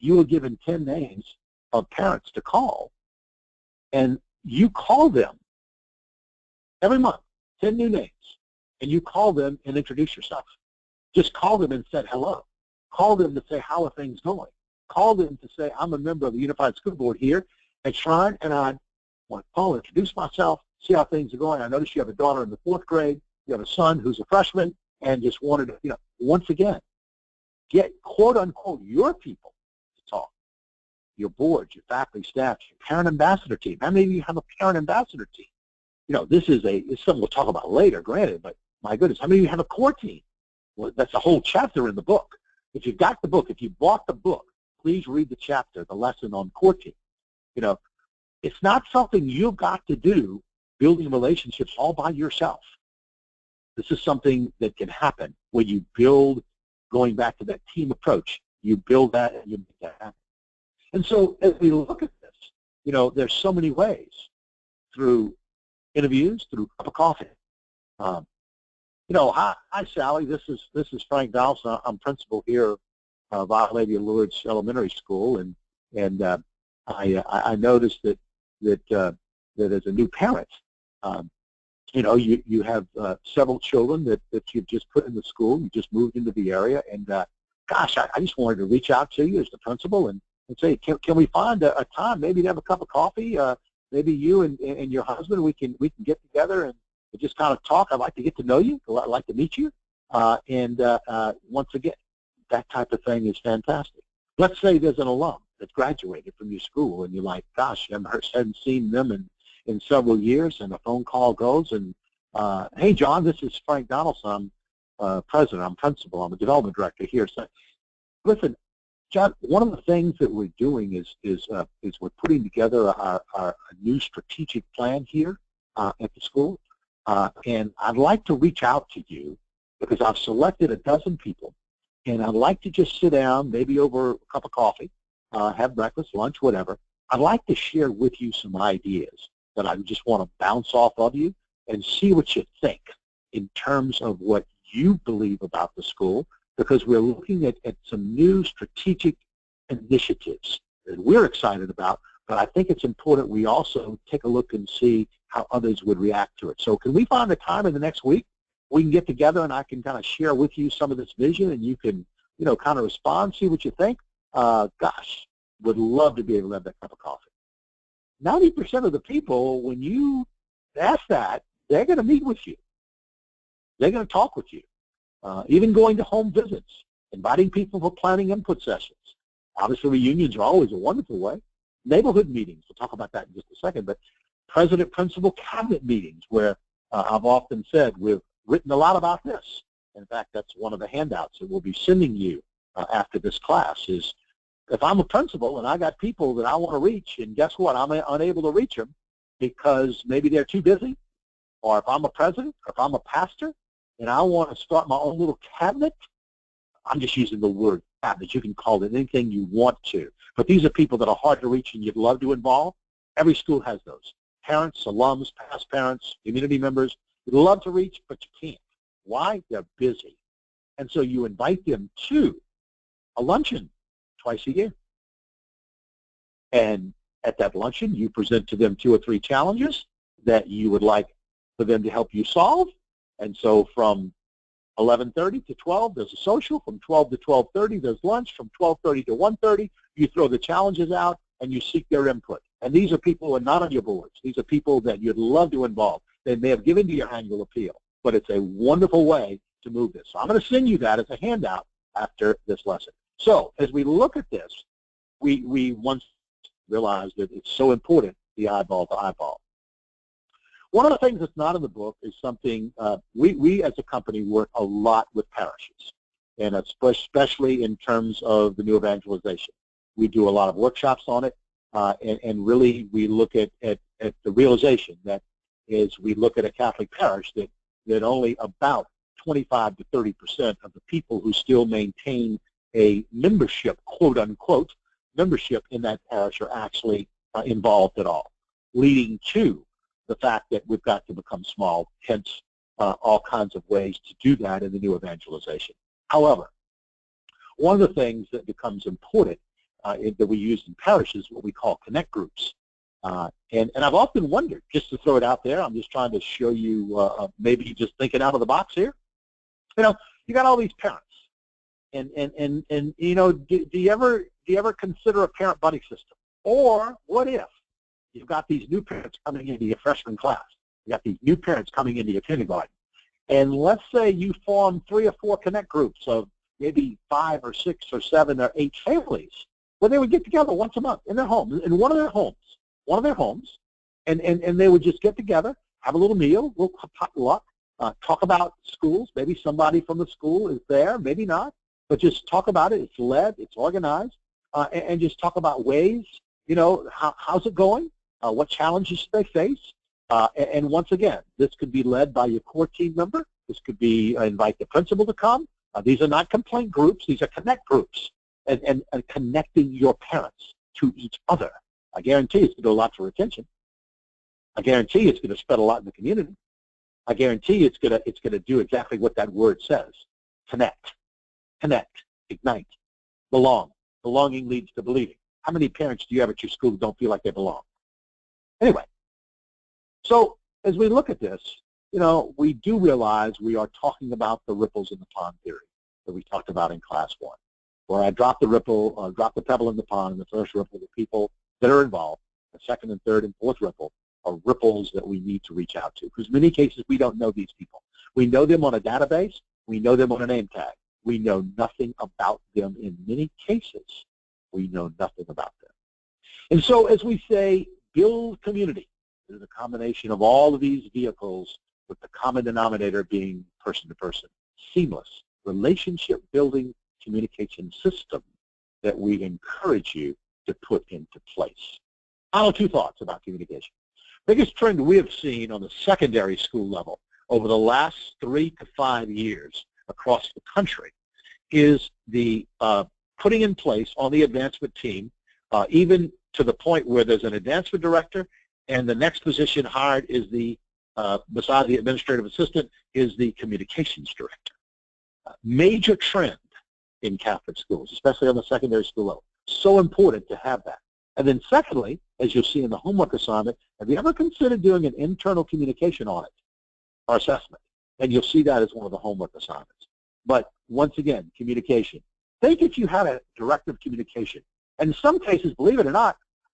you were given 10 names of parents to call, and you call them every month, 10 new names, and you call them and introduce yourself. Just call them and say hello. Call them to say, how are things going? Call them to say, I'm a member of the Unified School Board here at Shrine, and I want to call, introduce myself, see how things are going. I noticed you have a daughter in the 4th grade. You have a son who's a freshman, and just wanted to, you know, once again, get, quote unquote, your people to talk. Your boards, your faculty, staff, your parent ambassador team. How many of you have a parent ambassador team? You know, it's something we'll talk about later, granted, but my goodness, how many of you have a core team? Well, that's a whole chapter in the book. If you've got the book, if you bought the book, please read the chapter, the lesson on core team. You know, it's not something you've got to do, building relationships all by yourself. This is something that can happen when you build, going back to that team approach, you build that and you make that happen. And so as we look at this, you know, there's so many ways, through interviews, through a cup of coffee. You know, hi Sally, this is Frank Donaldson. I'm principal here of Our Lady of Lourdes Elementary School, and I noticed that as a new parent, you know, you have several children that you've just put in the school. You just moved into the area, and gosh, I just wanted to reach out to you as the principal and say, can we find a time maybe to have a cup of coffee? Maybe you and your husband, we can get together and just kind of talk. I'd like to get to know you. I'd like to meet you. Once again, that type of thing is fantastic. Let's say there's an alum that graduated from your school, and you're like, gosh, I haven't seen them in several years, and a phone call goes, and hey, John, this is Frank Donaldson. I'm president. I'm principal. I'm a development director here. So, listen, John, one of the things that we're doing is we're putting together our new strategic plan here at the school, and I'd like to reach out to you because I've selected a dozen people, and I'd like to just sit down, maybe over a cup of coffee, have breakfast, lunch, whatever. I'd like to share with you some ideas that I just want to bounce off of you and see what you think in terms of what you believe about the school, because we're looking at some new strategic initiatives that we're excited about, but I think it's important we also take a look and see how others would react to it. So can we find a time in the next week we can get together and I can kind of share with you some of this vision, and you can, you know, kind of respond, see what you think? Gosh, would love to be able to have that cup of coffee. 90% of the people, when you ask that, they're going to meet with you. They're going to talk with you. Even going to home visits, inviting people for planning input sessions. Obviously, reunions are always a wonderful way. Neighborhood meetings, we'll talk about that in just a second, but president-principal cabinet meetings, where I've often said we've written a lot about this. In fact, that's one of the handouts that we'll be sending you after this class is, if I'm a principal and I got people that I want to reach, and guess what, I'm unable to reach them because maybe they're too busy, or if I'm a president, or if I'm a pastor, and I want to start my own little cabinet, I'm just using the word cabinet. You can call it anything you want to. But these are people that are hard to reach and you'd love to involve. Every school has those. Parents, alums, past parents, community members, you'd love to reach, but you can't. Why? They're busy. And so you invite them to a luncheon twice a year. And at that luncheon, you present to them 2 or 3 challenges that you would like for them to help you solve. And so from 11:30 to 12, there's a social. From 12 to 12:30, there's lunch. From 12:30 to 1:30, you throw the challenges out and you seek their input. And these are people who are not on your boards. These are people that you'd love to involve. They may have given to your annual appeal, but it's a wonderful way to move this. So I'm going to send you that as a handout after this lesson. So as we look at this, we once realized that it's so important, the eyeball to eyeball. One of the things that's not in the book is something, we as a company work a lot with parishes, and especially in terms of the new evangelization. We do a lot of workshops on it, and really we look at the realization that is we look at a Catholic parish that only about 25 to 30% of the people who still maintain a membership, quote unquote, membership in that parish are actually involved at all, leading to the fact that we've got to become small, hence all kinds of ways to do that in the new evangelization. However, one of the things that becomes important that we use in parishes is what we call connect groups. And I've often wondered, just to throw it out there, I'm just trying to show you maybe just thinking out of the box here. You know, you got all these parents, and you know, do you ever consider a parent buddy system? Or what if you've got these new parents coming into your freshman class? You got these new parents coming into your kindergarten, and let's say you form 3 or 4 connect groups of maybe 5 or 6 or 7 or 8 families, where they would get together once a month in their home, in one of their homes, and they would just get together, have a little meal, a little potluck, talk about schools. Maybe somebody from the school is there, maybe not, but just talk about it. It's led, it's organized, and just talk about ways, you know, how's it going, what challenges they face, and once again, this could be led by your core team member. This could be invite the principal to come. These are not complaint groups, these are connect groups, and connecting your parents to each other. I guarantee it's going to do a lot for retention. I guarantee it's going to spread a lot in the community. I guarantee it's going to do exactly what that word says: connect, ignite, belong. Belonging leads to believing. How many parents do you have at your school who don't feel like they belong? Anyway, so as we look at this, you know, we do realize we are talking about the ripples in the pond theory that we talked about in class 1, where I drop the pebble in the pond, and the first ripple, the people that are involved, the second and third and fourth ripple are ripples that we need to reach out to, because in many cases we don't know these people. We know them on a database, we know them on a name tag. We know nothing about them in many cases. We know nothing about them. And so as we say, build community. There's a combination of all of these vehicles with the common denominator being person-to-person, seamless, relationship-building communication system that we encourage you to put into place. Final 2 thoughts about communication. Biggest trend we have seen on the secondary school level over the last 3 to 5 years across the country is the putting in place on the advancement team, even to the point where there's an advancement director, and the next position hired is the, beside the administrative assistant, is the communications director. Major trend in Catholic schools, especially on the secondary school level. So important to have that. And then secondly, as you'll see in the homework assignment, have you ever considered doing an internal communication audit or assessment? And you'll see that as one of the homework assignments. But once again, communication. Think if you had a director of communication. And in some cases, believe it or not,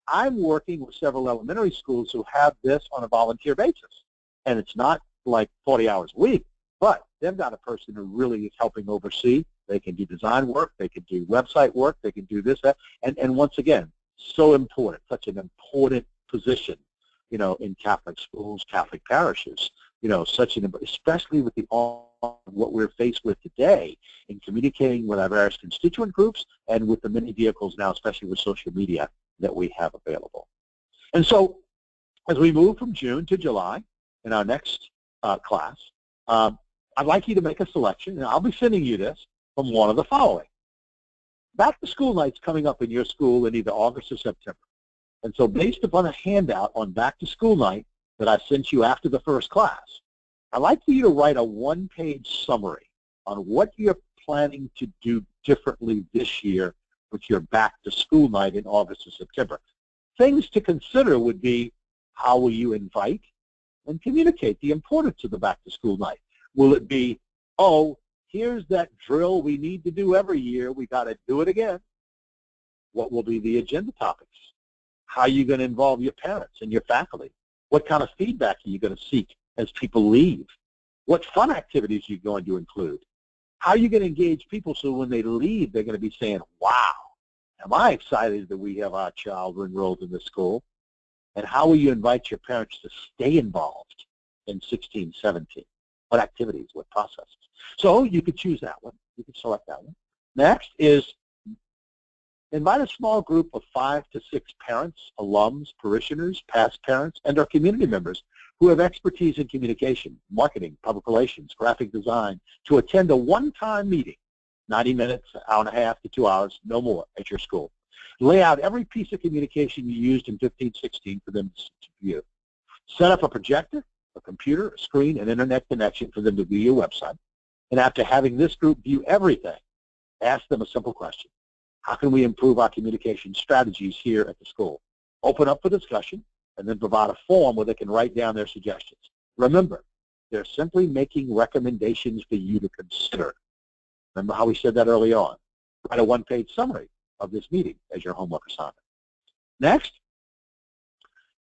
I'm working with several elementary schools who have this on a volunteer basis. And it's not like 40 hours a week, but they've got a person who really is helping oversee. They can do design work, they can do website work, they can do this, that. And once again, so important, such an important position, you know, in Catholic schools, Catholic parishes, you know, especially with what we're faced with today in communicating with our various constituent groups and with the many vehicles now, especially with social media, that we have available. And so as we move from June to July in our next class, I'd like you to make a selection, and I'll be sending you this from one of the following. Back to school night's coming up in your school in either August or September. And so based upon a handout on back to school night that I sent you after the first class, I'd like for you to write a 1-page summary on what you're planning to do differently this year with your back to school night in August or September. Things to consider would be, how will you invite and communicate the importance of the back to school night? Will it be, oh, here's that drill we need to do every year, we got to do it again? What will be the agenda topics? How are you going to involve your parents and your faculty? What kind of feedback are you going to seek as people leave? What fun activities are you going to include? How are you going to engage people so when they leave, they're going to be saying, wow, am I excited that we have our child enrolled in this school? And how will you invite your parents to stay involved in 16, 17? What activities, what processes? So you could choose that one. You could select that one. Next is invite a small group of 5 to 6 parents, alums, parishioners, past parents, and our community members who have expertise in communication, marketing, public relations, graphic design, to attend a one-time meeting, 90 minutes, an hour and a half to 2 hours, no more, at your school. Lay out every piece of communication you used in 15-16 for them to view. Set up a projector, a computer, a screen, and internet connection for them to view your website. And after having this group view everything, ask them a simple question. How can we improve our communication strategies here at the school? Open up for discussion, and then provide a form where they can write down their suggestions. Remember, they're simply making recommendations for you to consider. Remember how we said that early on. Write a one-page summary of this meeting as your homework assignment. Next,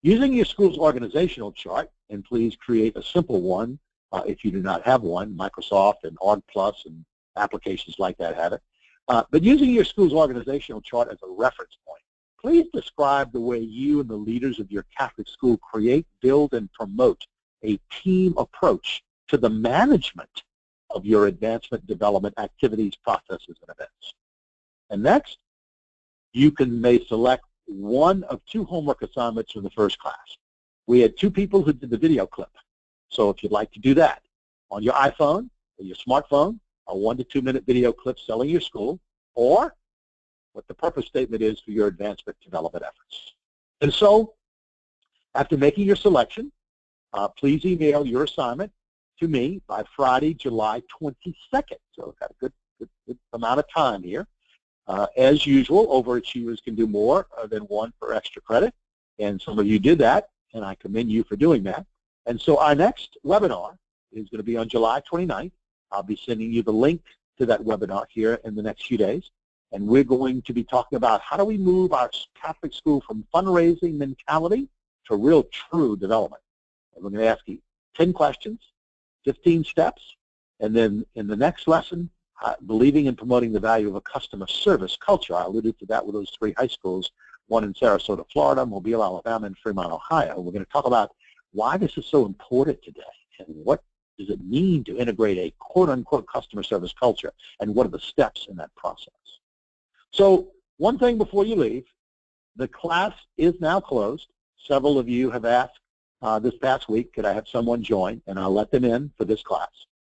using your school's organizational chart, and please create a simple one if you do not have one. Microsoft and Org Plus and applications like that have it. But using your school's organizational chart as a reference point, please describe the way you and the leaders of your Catholic school create, build, and promote a team approach to the management of your advancement development activities, processes, and events. And next, you may select one of 2 homework assignments from the first class. We had 2 people who did the video clip. So if you'd like to do that on your iPhone or your smartphone, a 1 to 2 minute video clip selling your school, or what the purpose statement is for your advancement development efforts. And so, after making your selection, please email your assignment to me by Friday, July 22nd. So we've got a good amount of time here. As usual, overachievers can do more than 1 for extra credit, and some of you did that, and I commend you for doing that. And so our next webinar is going to be on July 29th. I'll be sending you the link to that webinar here in the next few days. And we're going to be talking about how do we move our Catholic school from fundraising mentality to real true development. And we're going to ask you 10 questions, 15 steps, and then in the next lesson, believing and promoting the value of a customer service culture. I alluded to that with those 3 high schools, one in Sarasota, Florida, Mobile, Alabama, and Fremont, Ohio. We're going to talk about why this is so important today and what does it mean to integrate a quote-unquote customer service culture, and what are the steps in that process. So one thing before you leave, the class is now closed. Several of you have asked this past week, could I have someone join, and I'll let them in for this class.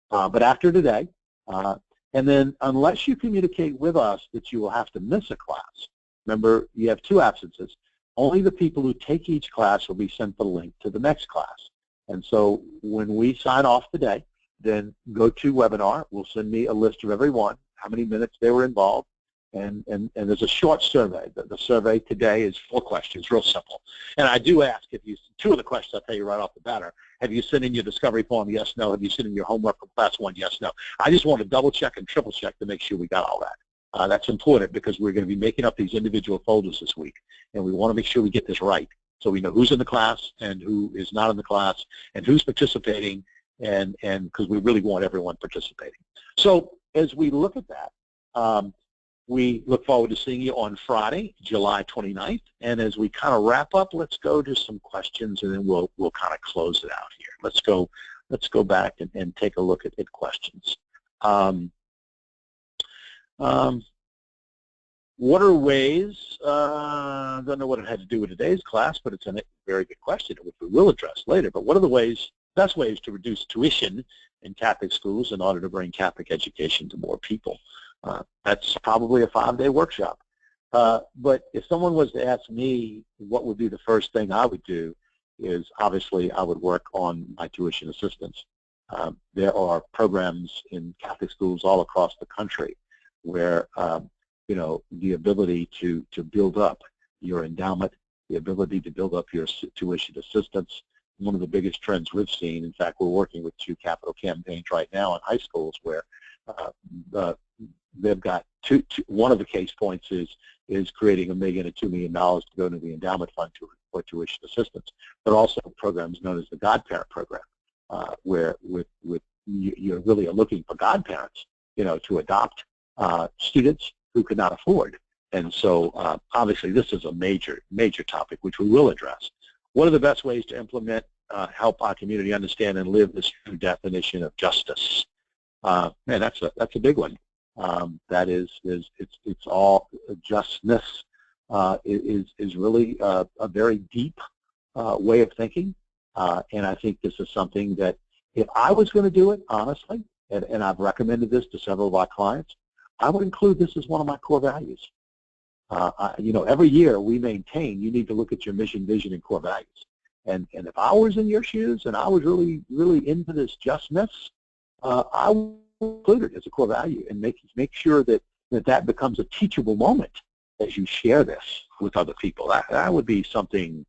But after today, and then unless you communicate with us that you will have to miss a class, remember you have 2 absences, only the people who take each class will be sent the link to the next class. And so when we sign off today, then go to webinar. We'll send me a list of everyone, how many minutes they were involved, and there's a short survey. The survey today is 4 questions, real simple. And I do ask if you, 2 of the questions I'll tell you right off the bat are, have you sent in your discovery form? Yes, no. Have you sent in your homework from class 1? Yes, no. I just want to double check and triple check to make sure we got all that. That's important because we're going to be making up these individual folders this week, and we want to make sure we get this right so we know who's in the class and who is not in the class and who's participating, and because we really want everyone participating. So as we look at that, we look forward to seeing you on Friday, July 29th. And as we kind of wrap up, let's go to some questions, and then we'll kind of close it out here. Let's go back and take a look at questions. What are ways, I don't know what it had to do with today's class, but it's a very good question, which we will address later. But what are the best ways to reduce tuition in Catholic schools in order to bring Catholic education to more people? That's probably a 5-day workshop. But if someone was to ask me what would be the first thing I would do, is obviously I would work on my tuition assistance. There are programs in Catholic schools all across the country where you know, the ability to build up your endowment, the ability to build up your tuition assistance. One of the biggest trends we've seen, in fact, we're working with 2 capital campaigns right now in high schools where they've got one of the case points is creating $1 million to $2 million to go into the endowment fund for tuition assistance, but also programs known as the Godparent program, where you're really looking for godparents to adopt students who could not afford. And so obviously this is a major topic which we will address. What are the best ways to implement, help our community understand and live this true definition of justice? Man, that's a big one. That is it's all justness is really a very deep way of thinking, and I think this is something that if I was going to do it honestly, and I've recommended this to several of our clients, I would include this as one of my core values. Every year we maintain, you need to look at your mission, vision, and core values. And if I was in your shoes and I was really into this justness, I would include it as a core value and make sure that becomes a teachable moment as you share this with other people. That would be something,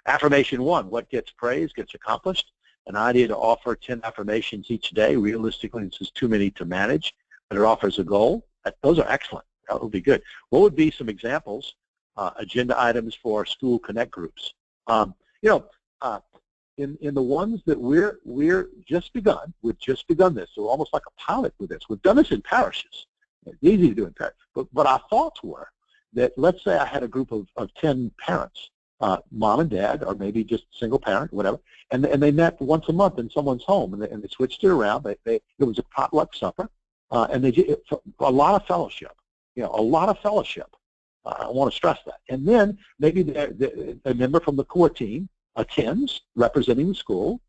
Affirmation 1, what gets praised gets accomplished. An idea to offer 10 affirmations each day. Realistically, this is too many to manage, but it offers a goal. Those are excellent. That would be good. What would be some examples? Agenda items for school connect groups. In the ones that we're just begun, we've just begun this, so almost like a pilot with this. We've done this in parishes. It's easy to do in parishes. But our thoughts were that, let's say I had a group of 10 parents, mom and dad, or maybe just single parent, whatever, and they met once a month in someone's home, and they switched it around. It was a potluck supper, and they did a lot of fellowship. A lot of fellowship. I want to stress that. And then maybe a member from the core team attends, representing the school,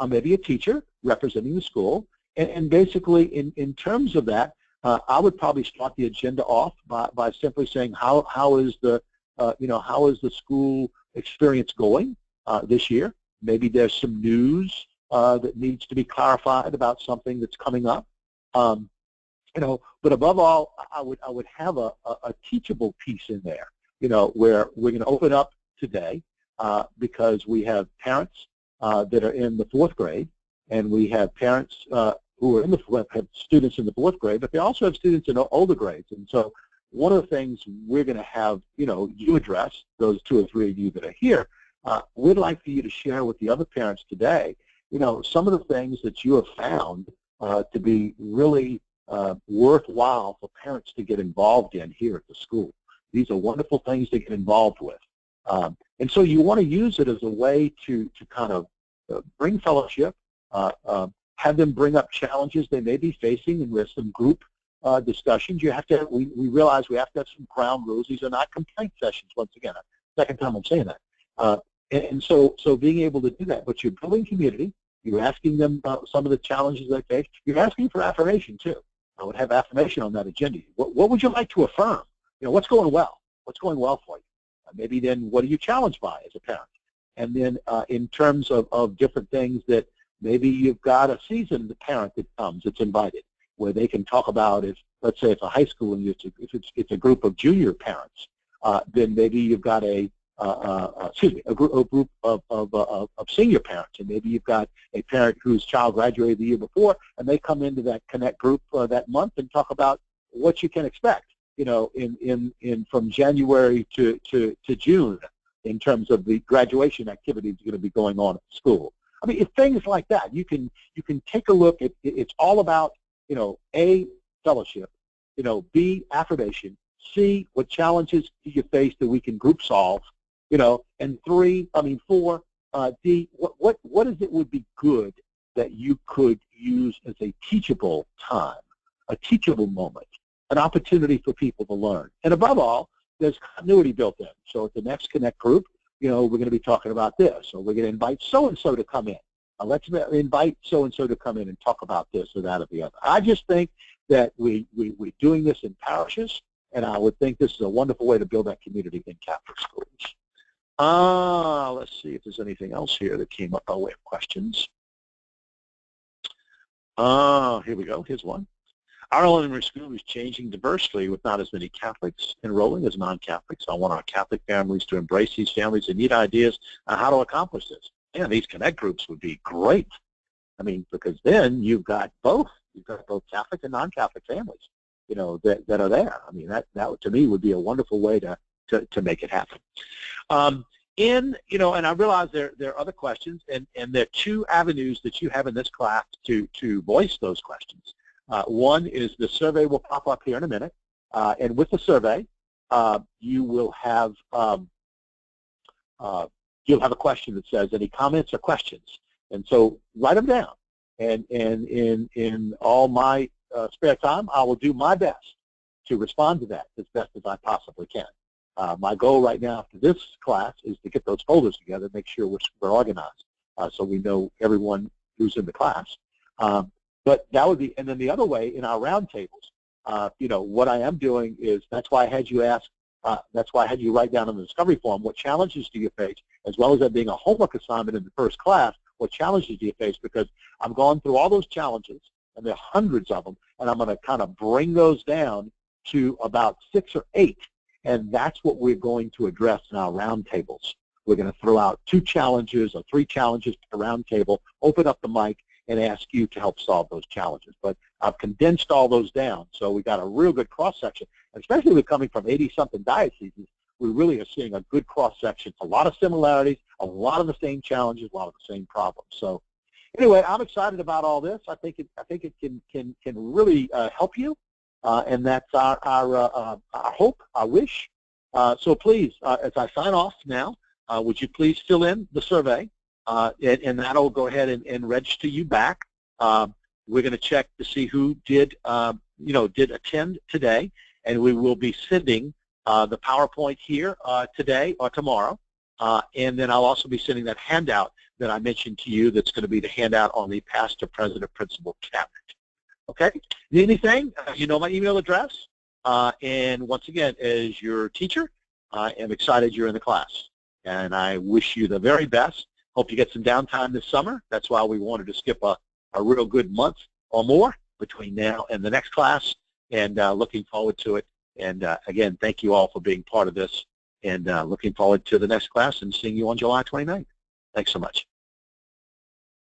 maybe a teacher representing the school, and basically in terms of that, I would probably start the agenda off by simply saying how is the school experience going this year? Maybe there's some news that needs to be clarified about something that's coming up. But above all, I would have a teachable piece in there, where we're going to open up today because we have parents that are in the 4th grade, and we have parents who are have students in the 4th grade, but they also have students in older grades. And so one of the things we're going to have, you address, those 2 or 3 of you that are here, we'd like for you to share with the other parents today, some of the things that you have found to be really worthwhile for parents to get involved in here at the school. These are wonderful things to get involved with. And so you want to use it as a way to kind of bring fellowship, have them bring up challenges they may be facing, and with some group discussions. You have to. We realize we have to have some ground rules. These are not complaint sessions. Once again, second time I'm saying that. And so being able to do that, but you're building community. You're asking them some of the challenges they face. You're asking for affirmation too. I would have affirmation on that agenda. What would you like to affirm? What's going well? What's going well for you? Maybe then what are you challenged by as a parent? And then in terms of different things that maybe you've got a seasoned parent that comes, that's invited, where they can talk about, if let's say it's a high school and it's a group of junior parents, then maybe you've got a group of senior parents, and maybe you've got a parent whose child graduated the year before, and they come into that connect group that month and talk about what you can expect, in from January to June, in terms of the graduation activities going to be going on at school. I mean, it's things like that. You can take a look at. It's all about A, fellowship, B, affirmation, C, what challenges do you face that we can group solve, and 4, D, what is it would be good that you could use as a teachable time, a teachable moment, an opportunity for people to learn. And above all, there's continuity built in. So at the next Connect group, we're going to be talking about this, or we're going to invite so-and-so to come in. Let's invite so-and-so to come in and talk about this or that or the other. I just think that we're doing this in parishes, and I would think this is a wonderful way to build that community in Catholic schools. Let's see if there's anything else here that came up by way of questions. Here we go. Here's one. Our elementary school is changing diversely with not as many Catholics enrolling as non-Catholics. I want our Catholic families to embrace these families and need ideas on how to accomplish this. Man, these Connect groups would be great. I mean, because then you've got both. You've got both Catholic and non-Catholic families, that are there. I mean, that to me would be a wonderful way to make it happen. And I realize there are other questions, and there are 2 avenues that you have in this class to voice those questions. One is the survey will pop up here in a minute, and with the survey, you will have you'll have a question that says any comments or questions, and so write them down. And in all my spare time, I will do my best to respond to that as best as I possibly can. My goal right now for this class is to get those folders together, make sure we're organized, so we know everyone who's in the class. But that would be, and then the other way in our roundtables, you know, what I am doing is, that's why I had you ask, that's why I had you write down on the discovery form, what challenges do you face, as well as that being a homework assignment in the first class, what challenges do you face, because I'm going through all those challenges, and there are hundreds of them, and I'm going to kind of bring those down to about 6 or 8, and that's what we're going to address in our roundtables. We're going to throw out 2 challenges or 3 challenges per roundtable, open up the mic, and ask you to help solve those challenges. But I've condensed all those down, so we've got a real good cross-section, especially with coming from 80-something dioceses. We really are seeing a good cross-section, a lot of similarities, a lot of the same challenges, a lot of the same problems. So anyway, I'm excited about all this. I think it can really help you, and that's our hope, our wish. So please, as I sign off now, would you please fill in the survey, and that'll go ahead and register you back. We're going to check to see who did attend today, and we will be sending the PowerPoint here today or tomorrow, and then I'll also be sending that handout that I mentioned to you. That's going to be the handout on the Pastor, President, Principal cabinet. Okay? Need anything? You know my email address. And once again, as your teacher, I am excited you're in the class, and I wish you the very best. Hope you get some downtime this summer. That's why we wanted to skip a real good month or more between now and the next class, and looking forward to it. And again, thank you all for being part of this, and looking forward to the next class and seeing you on July 29th. Thanks so much.